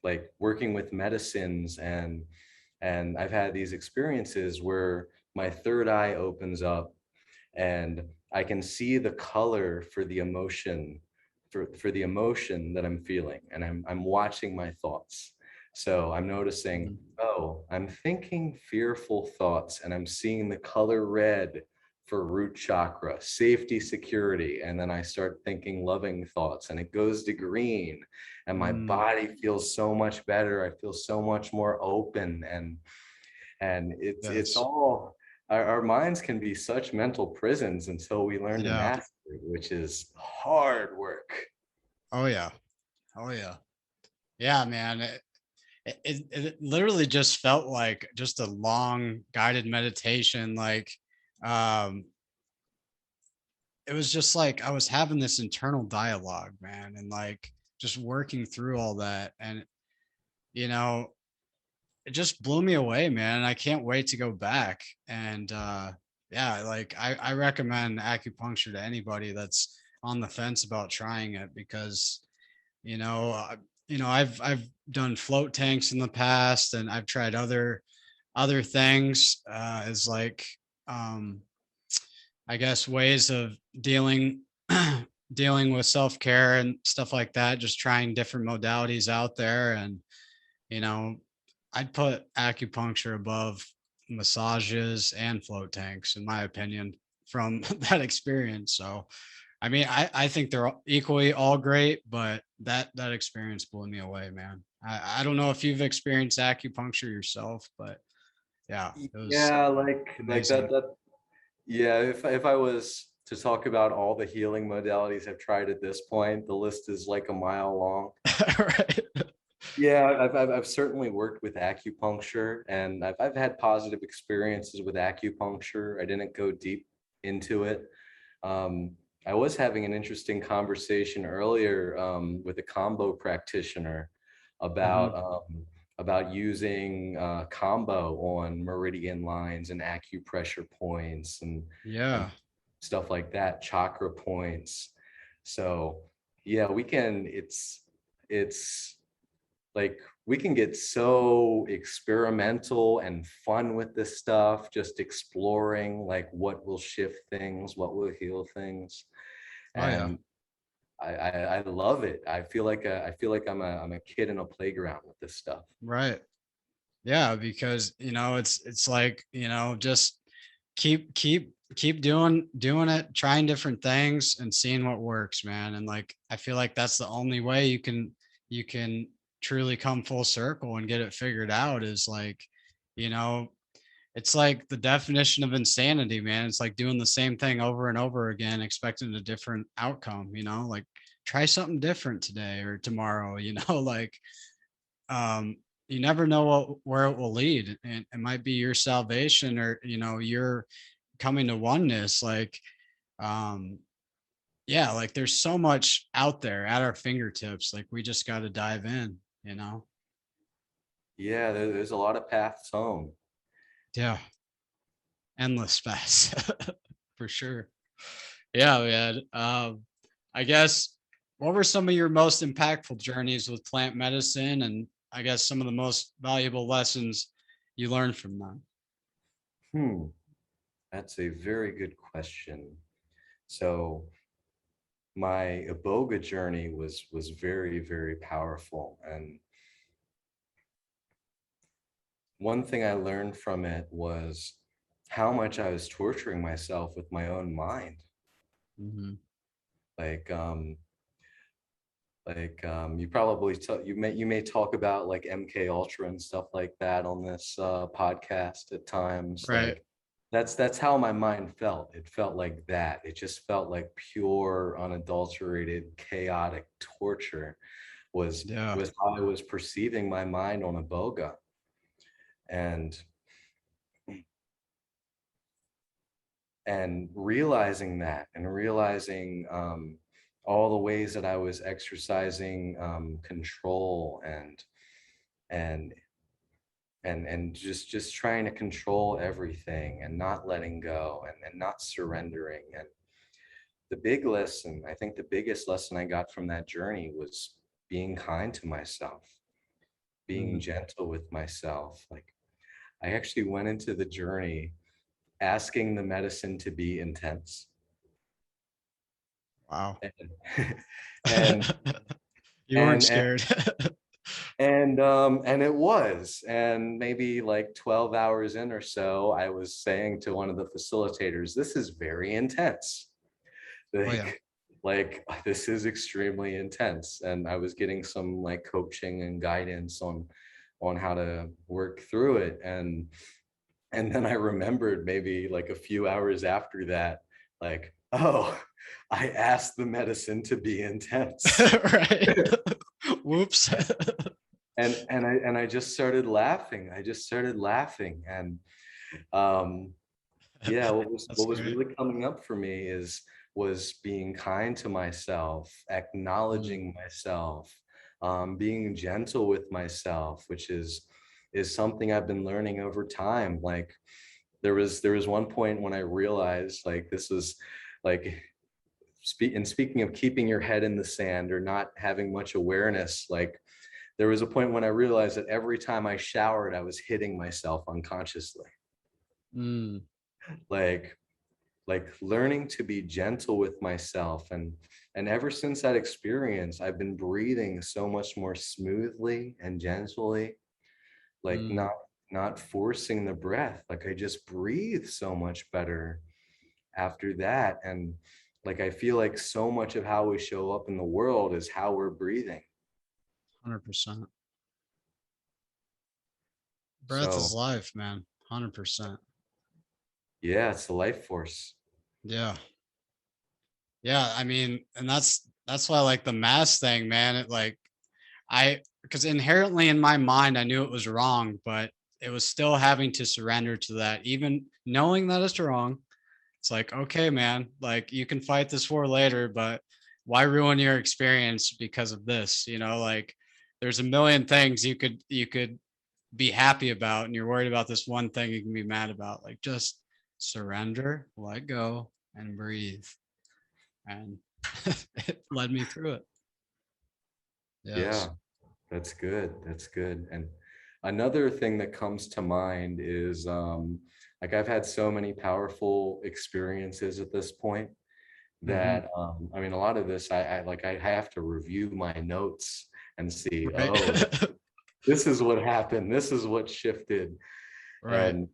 like working with medicines, and I've had these experiences where my third eye opens up and I can see the color for the emotion, for the emotion that I'm feeling, and I'm watching my thoughts. So I'm noticing, Mhm. oh, I'm thinking fearful thoughts, and I'm seeing the color red for root chakra, safety, security, and then I start thinking loving thoughts, and it goes to green, and my Mm, body feels so much better. I feel so much more open, and it's yes. all our minds can be such mental prisons until we learn to Yeah. master it, which is hard work. Oh yeah. Oh yeah. Yeah, man. It literally just felt like just a long guided meditation. Like, um, it was just like I was having this internal dialogue, man, and like just working through all that. And, you know, it just blew me away, man. And I can't wait to go back. And yeah, like I recommend acupuncture to anybody that's on the fence about trying it because, you know, I've done float tanks in the past and I've tried other things as like um I guess ways of dealing dealing with self-care and stuff like that, just trying different modalities out there. And you know, I'd put acupuncture above massages and float tanks in my opinion from that experience. So I mean, I think they're equally all great, but that experience blew me away, man. I don't know if you've experienced acupuncture yourself, but yeah, it was Yeah, like amazing. that. Yeah, if I was to talk about all the healing modalities I've tried at this point, the list is like a mile long. Right. Yeah, I've certainly worked with acupuncture, and I've had positive experiences with acupuncture. I didn't go deep into it. Um, I was having an interesting conversation earlier with a combo practitioner about Mhm. about using combo on meridian lines and acupressure points and Yeah. stuff like that, chakra points. So yeah, we can. It's like we can get so experimental and fun with this stuff, just exploring like what will shift things, what will heal things. Oh yeah. And I love it. I feel like I'm a kid in a playground with this stuff. Right. Yeah, because it's like, just keep doing it, trying different things and seeing what works, man. And like I feel like that's the only way you can truly come full circle and get it figured out is like, you know, it's like the definition of insanity, man. It's like doing the same thing over and over again, expecting a different outcome, like try something different today or tomorrow, like you never know where it will lead. And it might be your salvation or, you're coming to oneness. Like, um, yeah, like there's so much out there at our fingertips. Like we just got to dive in. Yeah, there's a lot of paths home. Yeah. Endless paths for sure. Yeah, man. I guess what were some of your most impactful journeys with plant medicine and I guess some of the most valuable lessons you learned from them? Hmm, that's a very good question. So my Iboga journey was very, very powerful. And one thing I learned from it was how much I was torturing myself with my own mind. Hmm. Like you probably you may talk about like MK Ultra and stuff like that on this podcast at times. Right. Like that's how my mind felt. It felt like that. It just felt like pure, unadulterated, chaotic torture Yeah. was how I was perceiving my mind on a boga. And and realizing that, and realizing all the ways that I was exercising control and and just trying to control everything and not letting go and not surrendering. And the big lesson, I think the biggest lesson I got from that journey was being kind to myself, being Mm. gentle with myself. Like, I actually went into the journey asking the medicine to be intense. Wow. And and You weren't and and scared. and it was. And maybe like 12 hours in or so, I was saying to one of the facilitators, this is very intense. Oh yeah. Like this is extremely intense. And I was getting some like coaching and guidance on how to work through it. And then I remembered maybe like a few hours after that, like, oh, I asked the medicine to be intense. Right. Whoops. And I just started laughing. And yeah, That's what was great. really coming up for me was being kind to myself, Mm. acknowledging myself, being gentle with myself, which is something I've been learning over time. Like, there was one point when I realized, like, this was like, speaking of keeping your head in the sand or not having much awareness, like, there was a point when I realized that every time I showered, I was hitting myself unconsciously. Mm. Like, learning to be gentle with myself. And ever since that experience, I've been breathing so much more smoothly and gently, like, Mm. not forcing the breath. Like, I just breathe so much better after that. And like, I feel like so much of how we show up in the world is how we're breathing. 100%. Breath So is life, man. 100%. yeah, it's the life force. Yeah. Yeah. I mean, and that's why, like, the mask thing, man. It like because inherently in my mind I knew it was wrong, but it was still having to surrender to that, even knowing that it's wrong. It's like, okay, man, like, you can fight this war later, but why ruin your experience because of this? Like, there's a million things you could be happy about, and you're worried about this one thing you can be mad about. Like, just surrender, let go, and breathe. And it led me through it. Yeah, Yes. that's good. That's good. And another thing that comes to mind is like, I've had so many powerful experiences at this point Hmm. that I mean, a lot of this, I have to review my notes and see, Right. oh, this is what happened, this is what shifted. Right. And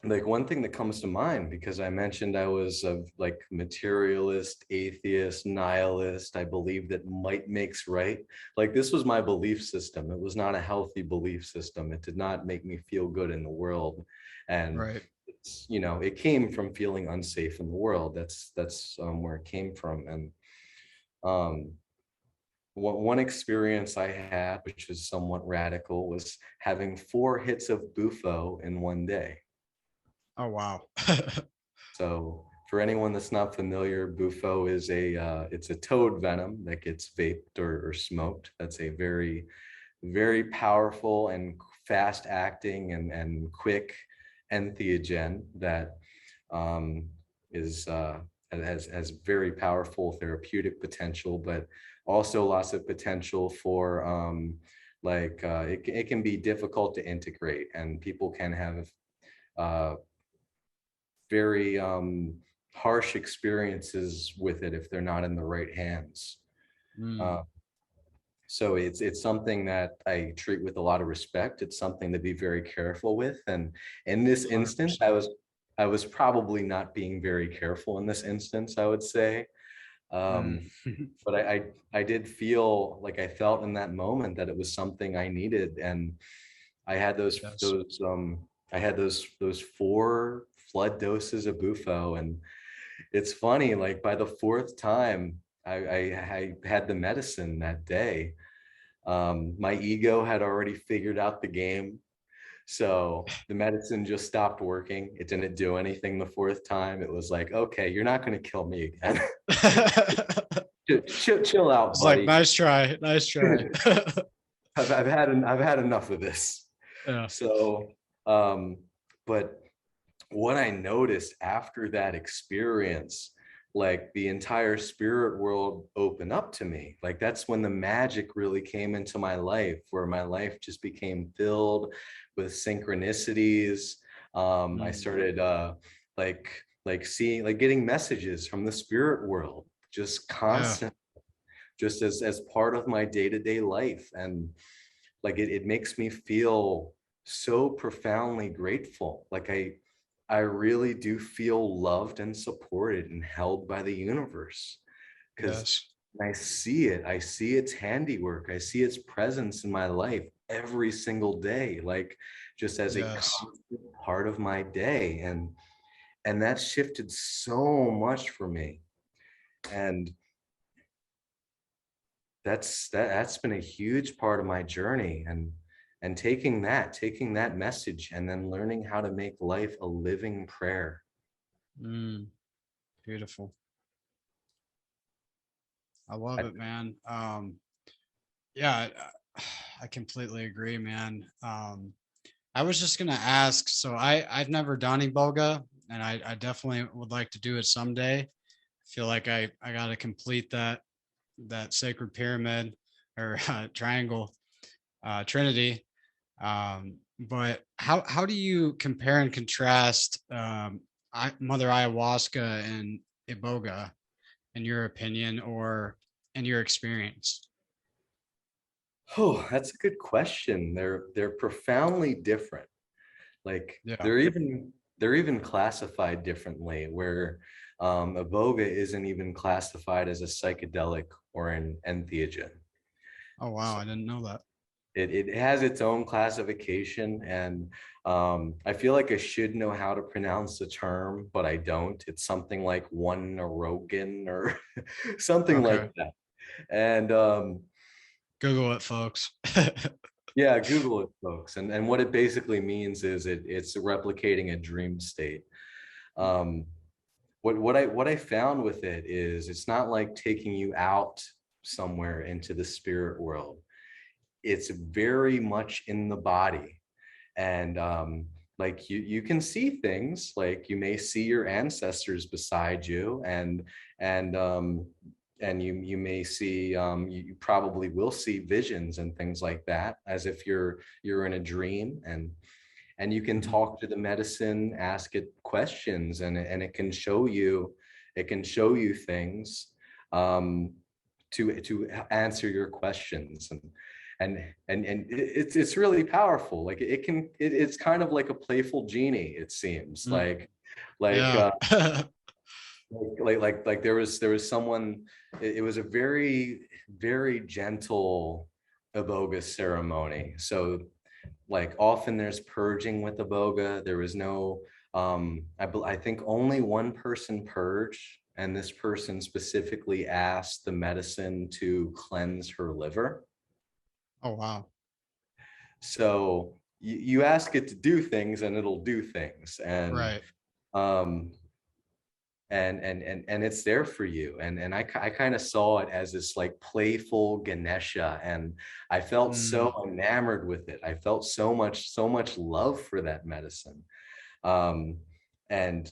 like, one thing that comes to mind, because I mentioned I was a like materialist, atheist, nihilist, I believe that might makes right. Like, this was my belief system. It was not a healthy belief system. It did not make me feel good in the world. And Right. it's, it came from feeling unsafe in the world. That's where it came from. And um one experience I had, which was somewhat radical, was having 4 hits of bufo in one day. Oh wow. So for anyone that's not familiar, bufo is it's a toad venom that gets vaped or smoked. That's a very, very powerful and fast acting and quick entheogen that um, is has very powerful therapeutic potential, but also lots of potential for it can be difficult to integrate, and people can have uh, very harsh experiences with it if they're not in the right hands. Uh, Mm, so it's something that I treat with a lot of respect. It's something to be very careful with. And in this instance, 100%. I was probably not being very careful in this instance, I would say. Mm. But I did feel like, I felt in that moment that it was something I needed. And I had Yes. those 4 flood doses of bufo. And it's funny, like, by the 4th time I had the medicine that day, my ego had already figured out the game. So the medicine just stopped working. It didn't do anything the fourth time. It was like, okay, you're not going to kill me again. Chill out, It's like, buddy. nice try, nice try. I've had enough of this. Yeah. So, but what I noticed after that experience, like the entire spirit world opened up to me. Like that's when the magic really came into my life, where my life just became filled with synchronicities. I started seeing, like getting messages from the spirit world, just Yeah. constant, just as part of my day-to-day life. And like it makes me feel so profoundly grateful. Like I really do feel loved and supported and held by the universe, because Yes. I see its handiwork, I see its presence in my life every single day, like just as a Yes. constant part of my day. And that shifted so much for me. And that's been a huge part of my journey. And taking that message and then learning how to make life a living prayer. Beautiful. I love it, man. Yeah, I completely agree, man. I was just gonna ask, so I've never done Iboga, and I definitely would like to do it someday. I feel like I gotta complete that sacred pyramid or triangle, trinity. But how do you compare and contrast Mother Ayahuasca and Iboga, in your opinion or in your experience? Oh, that's a good question. They're profoundly different. Like Yeah. they're even classified differently, where Iboga isn't even classified as a psychedelic or an entheogen. Oh wow, So I didn't know that. it has its own classification. And I feel like I should know how to pronounce the term, but I don't. It's something like one Rogan or something Okay. like that. And Google it, folks. yeah, Google it, folks. And what it basically means is it's replicating a dream state. Um, what I found with it is it's not like taking you out somewhere into the spirit world. It's very much in the body. And like you can see things, like you may see your ancestors beside you, and you may see, you probably will see visions and things like that, as if you're in a dream. And you can Mhm. talk to the medicine, ask it questions, and it can show you things, to answer your questions. And it's really powerful. Like it's kind of like a playful genie, it seems Mm. like Yeah. there was someone. It was a very, very gentle Iboga ceremony. So like often there's purging with Iboga. There was no, I think only one person purged, and this person specifically asked the medicine to cleanse her liver. Oh wow. So you ask it to do things and it'll do things. And Right. um and it's there for you. And I kind of saw it as this like playful Ganesha, and I felt so Mm. enamored with it. I felt so much love for that medicine. Um and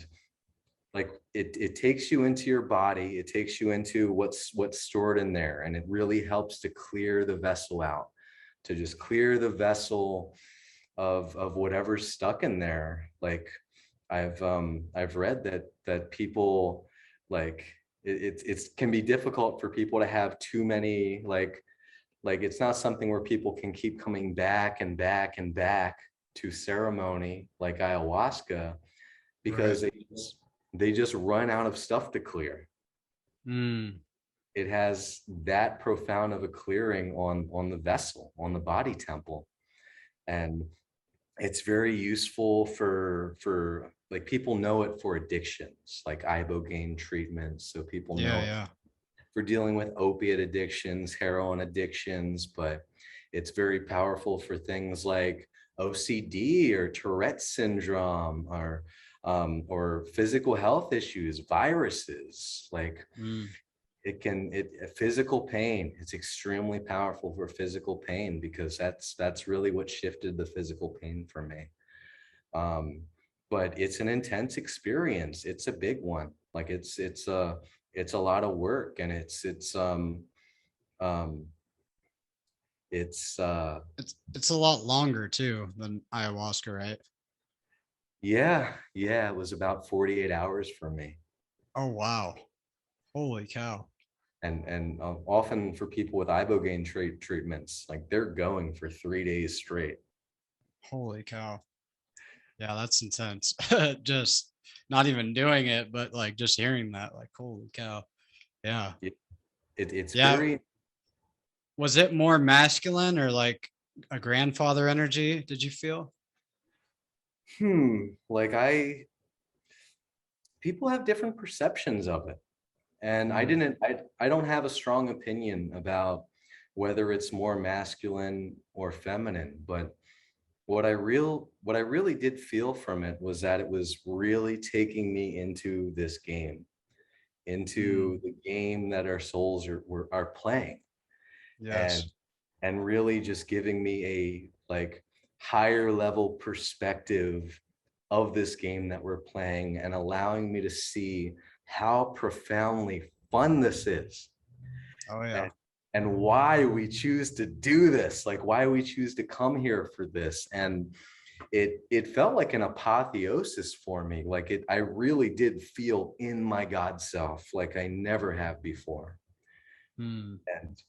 like it takes you into your body, it takes you into what's stored in there, and it really helps to clear the vessel out, to just clear the vessel of whatever's stuck in there. Like I've read that people, like it can be difficult for people to have too many, like it's not something where people can keep coming back and back and back to ceremony like ayahuasca, Right. because they just run out of stuff to clear. Mm. It has that profound of a clearing on the vessel, on the body temple. And it's very useful for like, people know it for addictions, like ibogaine treatments. So people Yeah, know it yeah. for dealing with opiate addictions, heroin addictions. But it's very powerful for things like OCD or Tourette syndrome or physical health issues, viruses, like Mm. physical pain. It's extremely powerful for physical pain because that's really what shifted the physical pain for me. But it's an intense experience. It's a big one. Like it's a lot of work, and um It's a lot longer too than ayahuasca, right? yeah, it was about 48 hours for me. Oh wow. Holy cow. And often for people with ibogaine treatments, like they're going for 3 days straight. Holy cow. Yeah, that's intense. Just not even doing it, but like just hearing that, like holy cow. Yeah. It's Yeah. very Was it more masculine or like a grandfather energy, did you feel? like people have different perceptions of it. And Mm. I don't have a strong opinion about whether it's more masculine or feminine, but what I really did feel from it was that it was really taking me into this game, Mm. into the game that our souls are playing, and Yes. really just giving me a like higher level perspective of this game that we're playing, and allowing me to see how profoundly fun this is, Oh yeah. and why we choose to do this, like why we choose to come here for this. And it felt like an apotheosis for me. Like I really did feel in my God self like I never have before. Mm. And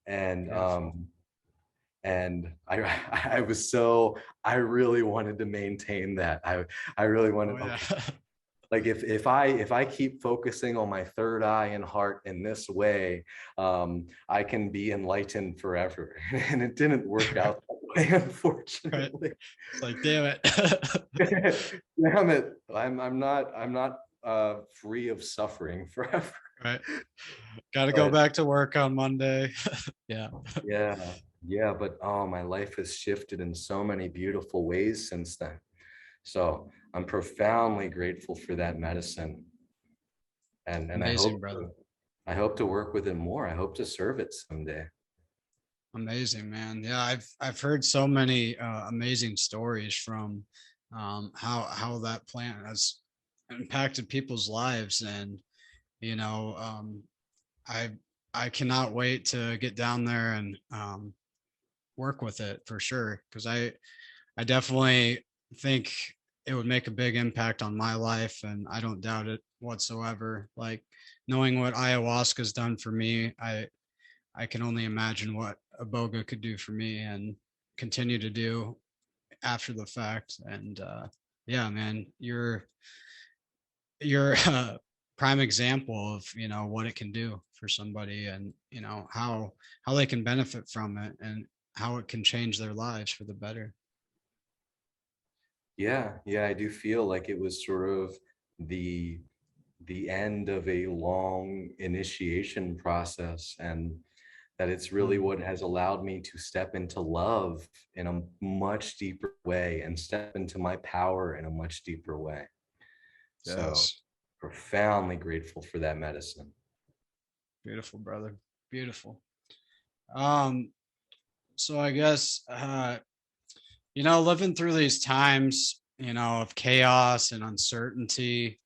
and Beautiful. um and I was I really wanted to maintain that. I really Oh wanted, yeah. okay, like if I keep focusing on my third eye and heart in this way, I can be enlightened forever. And it didn't work out that way, Right. unfortunately. It's like, damn it. Damn it. I'm not free of suffering forever. Right. Got to go But back to work on Monday. Yeah. yeah, yeah, but oh, my life has shifted in so many beautiful ways since then. So I'm profoundly grateful for that medicine. And Amazing, brother. I hope to work with it more. I hope to serve it someday. Amazing, man. Yeah, I've heard so many amazing stories from how that plant has impacted people's lives, and you know, I I cannot wait to get down there and work with it for sure, because I definitely think it would make a big impact on my life, and I don't doubt it whatsoever. Like knowing what ayahuasca's done for me, I can only imagine what Iboga could do for me and continue to do after the fact. And yeah, man, you're a prime example of what it can do for somebody, and how they can benefit from it, and how it can change their lives for the better. Yeah, I do feel like it was sort of the end of a long initiation process, and that it's really Mm, what has allowed me to step into love in a much deeper way, and step into my power in a much deeper way. So yes. profoundly grateful for that medicine. Beautiful, brother. Beautiful. Um, so I guess living through these times, of chaos and uncertainty,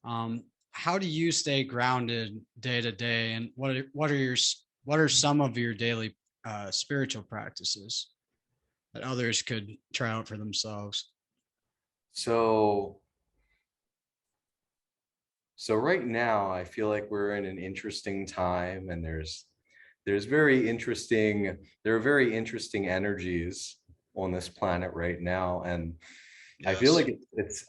um, how do you stay grounded day to day, and what are some of your daily spiritual practices that others could try out for themselves? So right now I feel like we're in an interesting time, and there's very interesting there are very interesting energies on this planet right now. And I feel Yes. like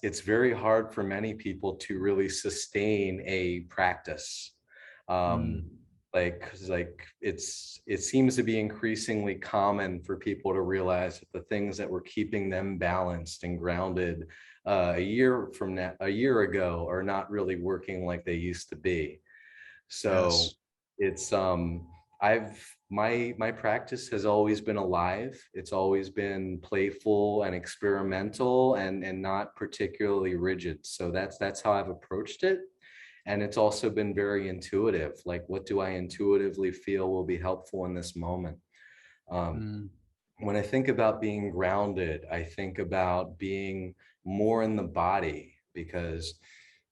it's very hard for many people to really sustain a practice. Um, Mm, like, 'cause, like it seems to be increasingly common for people to realize that the things that were keeping them balanced and grounded a year ago, are not really working like they used to be. So yes. it's I've my practice has always been alive. It's always been playful and experimental and not particularly rigid. So that's how I've approached it. And it's also been very intuitive. Like, what do I intuitively feel will be helpful in this moment? Um, Mm, when I think about being grounded, I think about being more in the body, because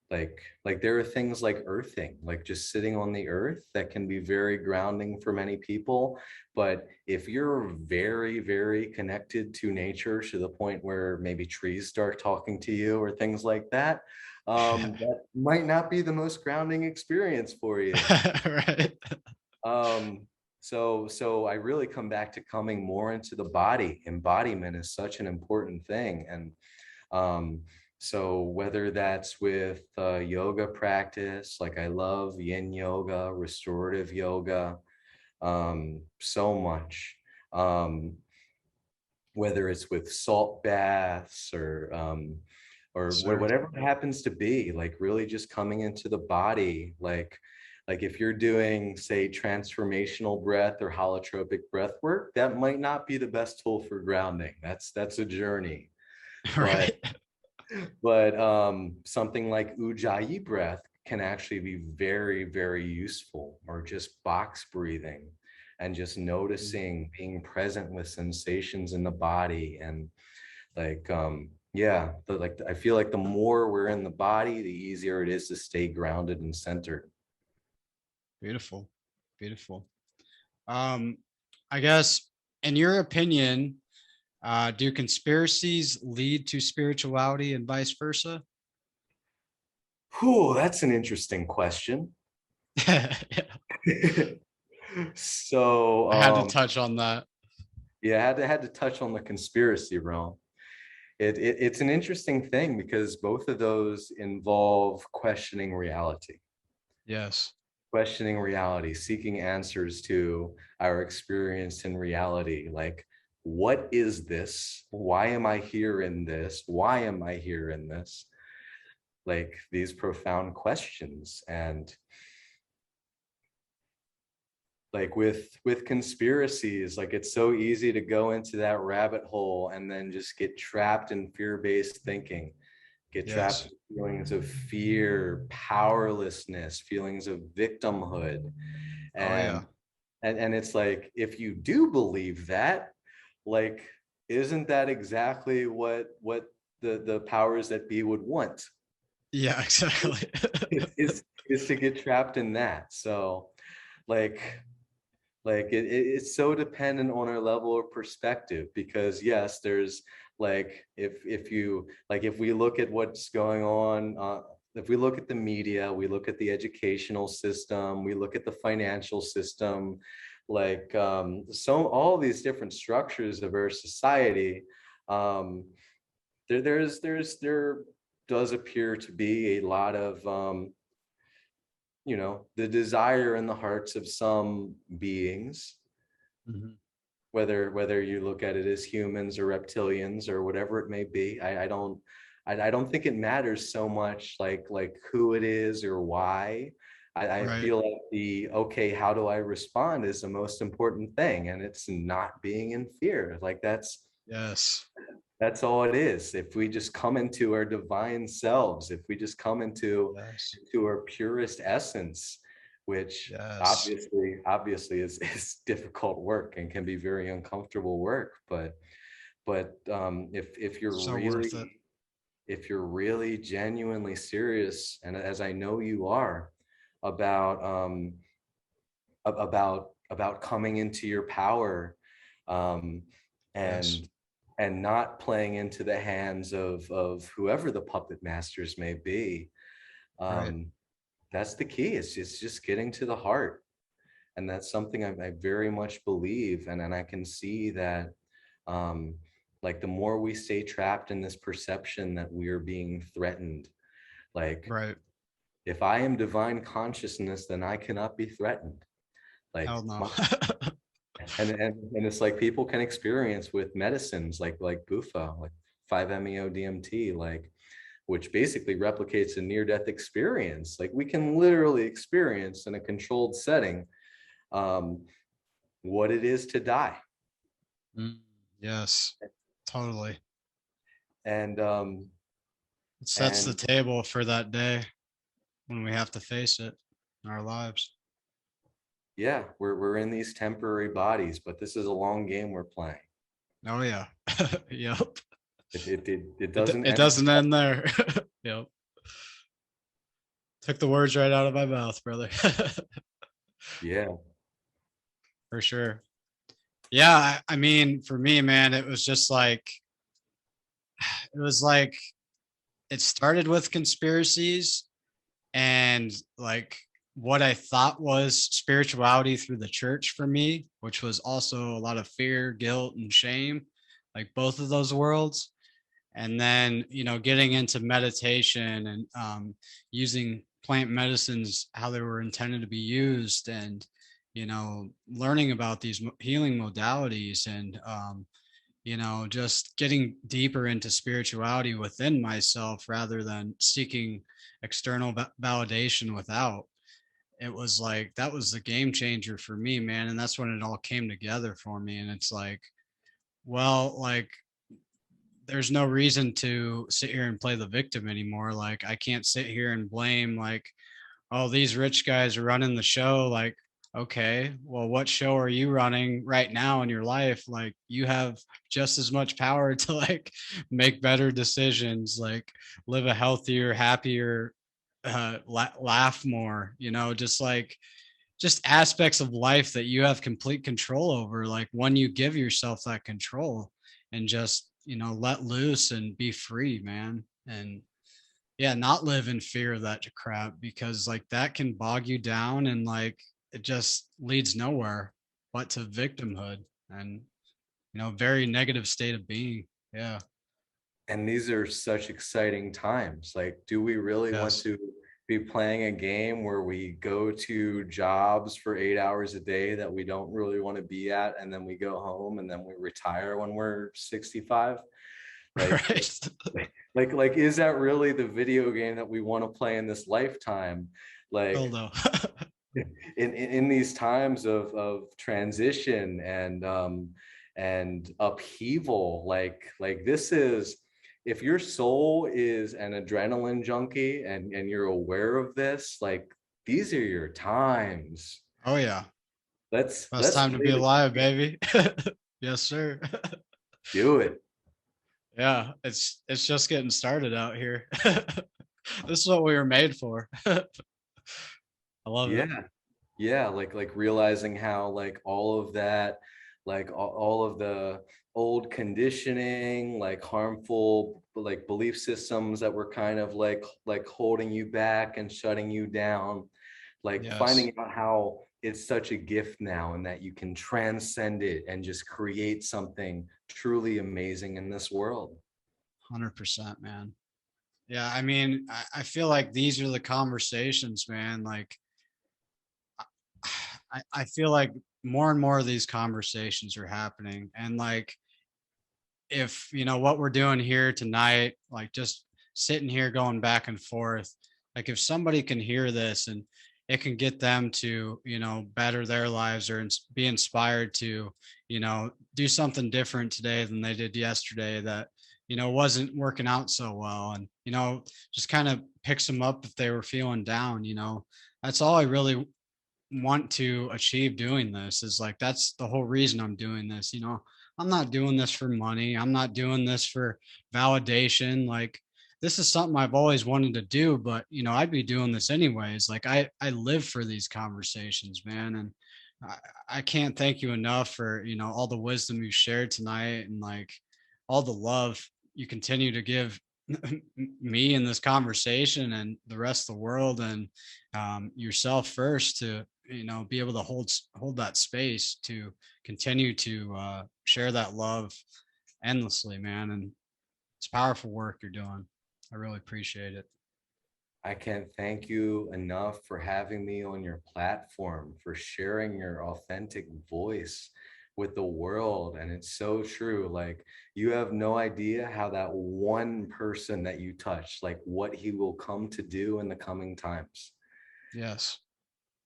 like there are things like earthing, like just sitting on the earth, that can be very grounding for many people. But if you're very, very connected to nature to the point where maybe trees start talking to you or things like that, that might not be the most grounding experience for you. right. Um, so I really come back to coming more into the body. Embodiment is such an important thing. And so whether that's with yoga practice, like I love yin yoga, restorative yoga, so much. Whether it's with salt baths or Sir. whatever it happens to be, like really just coming into the body, like if you're doing, say, transformational breath or holotropic breath work, that might not be the best tool for grounding. That's a journey. But Right. something like ujjayi breath can actually be very, very useful, or just box breathing and just noticing, being present with sensations in the body. And like yeah, I feel like the more we're in the body, the easier it is to stay grounded and centered. Beautiful. Beautiful. Um, I guess, in your opinion, do conspiracies lead to spirituality and vice versa? Whew, that's an interesting question. Yeah, So I had to touch on that. yeah, I had to touch on the conspiracy realm. It's an interesting thing because both of those involve Yes. questioning reality, seeking answers to our experience in reality. Like, what is this? Why am I here in this? Why am I here in this? Like these profound questions. And like with conspiracies, like it's so easy to go into that rabbit hole and then just get trapped in fear-based thinking, get trapped Yes. in feelings of fear, powerlessness, feelings of victimhood. Oh and yeah. and it's like, if you do believe that, like, isn't that exactly what the powers that be would want? Yeah, exactly. Is to get trapped in that. So like it's so dependent on our level of perspective, because yes, there's like, if you like, if we look at what's going on, if we look at the media, we look at the educational system, we look at the financial system, like so all these different structures of our society, um there does appear to be a lot of the desire in the hearts of some beings, Mhm. whether you look at it as humans or reptilians or whatever it may be. I don't think it matters so much like who it is or why. I Right. feel like the, okay, how do I respond, is the most important thing, and it's not being in fear. Like Yes. that's all it is. If we just come into our divine selves, if we just come Yes. into our purest essence, which Yes. obviously is difficult work and can be very uncomfortable work, but So worth it. if you're really genuinely serious, and as I know you are, about about coming into your power, um, Yes. and not playing into the hands of whoever the puppet masters may be. Right. um, that's the key. It's just getting to the heart, and that's something I very much believe. And I can see that, um, like, the more we stay trapped in this perception that we're being threatened, like, Right. if I am divine consciousness, then I cannot be threatened. Like Hell no. my, and it's like people can experience with medicines like bufa, like 5-meo DMT, like, which basically replicates a near-death experience. Like, we can literally experience in a controlled setting, um, what it is to die. Yes, totally. And It sets the and table for that day when we have to face it in our lives. yeah, we're in these temporary bodies, but this is a long game we're playing. Oh yeah. Yep. It It, doesn't it end. doesn't end there. Yep. Took the words right out of my mouth, brother. Yeah. For sure. Yeah, I mean, for me, man, it was just like it was like it started with conspiracies and like what I thought was spirituality through the church for me, which was also a lot of fear, guilt, and shame, like both of those worlds. And then, getting into meditation and using plant medicines, how they were intended to be used, and, learning about these healing modalities and, just getting deeper into spirituality within myself rather than seeking external validation without. It was like that was the game changer for me, man. And that's when it all came together for me. And it's like, well, like, there's no reason to sit here and play the victim anymore. Like, I can't sit here and blame, like, oh, these rich guys are running the show. Like, okay, well, what show are you running right now in your life? Like, you have just as much power to like make better decisions, like live a healthier, happier, laugh more, just aspects of life that you have complete control over. Like when you give yourself that control and just, let loose and be free, man. And yeah, not live in fear of that crap, because like that can bog you down and like it just leads nowhere but to victimhood and very negative state of being. Yeah. And these are such exciting times. Like, do we really want Yes. to be playing a game where we go to jobs for 8 hours a day that we don't really want to be at, and then we go home and then we retire when we're 65? Like, Right. like, is that really the video game that we want to play in this lifetime? Hell Like, no. in these times of transition and upheaval, like this is, if your soul is an adrenaline junkie and you're aware of this, like these are your times. Oh yeah. Best Let's time to play be the alive, game. baby. Yes, sir. Do it. Yeah, it's just getting started out here. This is what we were made for. I love it. Yeah. Yeah, like realizing how like all of that, like all of the old conditioning, like harmful like belief systems that were kind of like holding you back and shutting you down, like Yes, finding out how it's such a gift now and that you can transcend it and just create something truly amazing in this world. 100%, man. Yeah, I mean, I feel like these are the conversations, man. Like, I feel like more and more of these conversations are happening. And like, if, what we're doing here tonight, like just sitting here going back and forth, like if somebody can hear this and it can get them to, better their lives or be inspired to, do something different today than they did yesterday that, wasn't working out so well. And, just kind of picks them up if they were feeling down, that's all I really want to achieve doing this. Is like that's the whole reason I'm doing this. I'm not doing this for money. I'm not doing this for validation. Like this is something I've always wanted to do, but I'd be doing this anyways. Like I live for these conversations, man. And I can't thank you enough for all the wisdom you shared tonight and like all the love you continue to give me in this conversation and the rest of the world, and yourself first, to be able to hold that space to continue to share that love endlessly, man. And it's powerful work you're doing. I really appreciate it. I can't thank you enough for having me on your platform, for sharing your authentic voice with the world. And it's so true. Like, you have no idea how that one person that you touch, like what he will come to do in the coming times. Yes.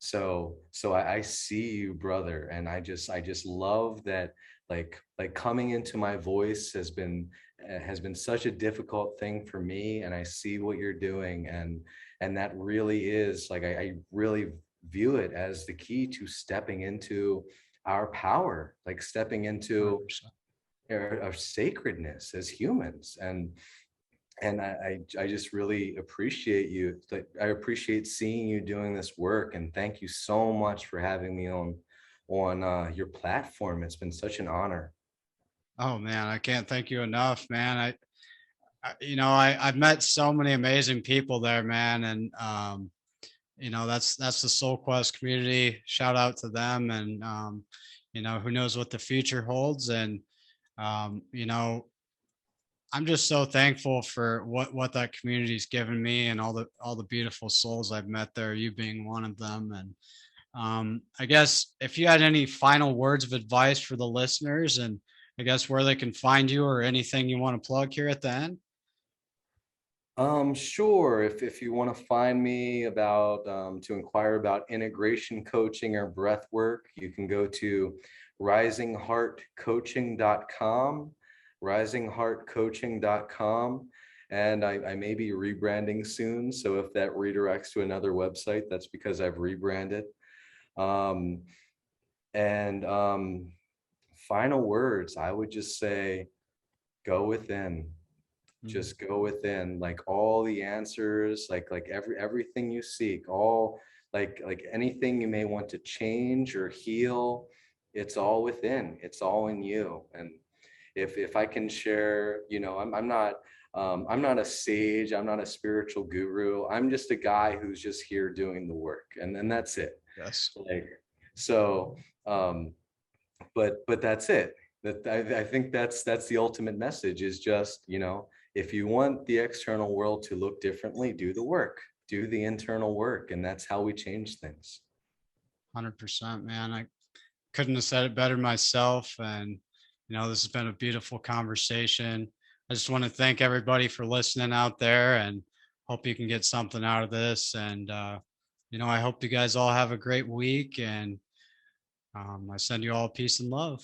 So I see you, brother, and I just love that. Like coming into my voice has been such a difficult thing for me, and I see what you're doing, and that really is like I really view it as the key to stepping into our power, like stepping into 100%. our sacredness as humans. And I just really appreciate you. Like, I appreciate seeing you doing this work, and thank you so much for having me on your platform. It's been such an honor. Oh man, I can't thank you enough, man. I've met so many amazing people there, man, and that's the Soul Quest community. Shout out to them, and who knows what the future holds, and um, you know, I'm just so thankful for what that community's given me, and all the beautiful souls I've met there. You being one of them, and I guess if you had any final words of advice for the listeners, and I guess where they can find you or anything you want to plug here at the end. Sure. If you want to find me about to inquire about integration coaching or breath work, you can go to risingheartcoaching.com, risingheartcoaching.com. And I may be rebranding soon. So if that redirects to another website, that's because I've rebranded. Um, and Final words, I would just say, go within. Mhm. Just go within, like all the answers, like everything you seek, all like anything you may want to change or heal, it's all within, it's all in you. And if I can share, I'm not a sage, I'm not a spiritual guru, I'm just a guy who's just here doing the work, and then that's it. Yes. Like, so but that's it. That I think that's the ultimate message, is just, if you want the external world to look differently, do the work, do the internal work, and that's how we change things. 100%, man. I couldn't have said it better myself. And, this has been a beautiful conversation. I just want to thank everybody for listening out there, and hope you can get something out of this. And, I hope you guys all have a great week. And I send you all peace and love.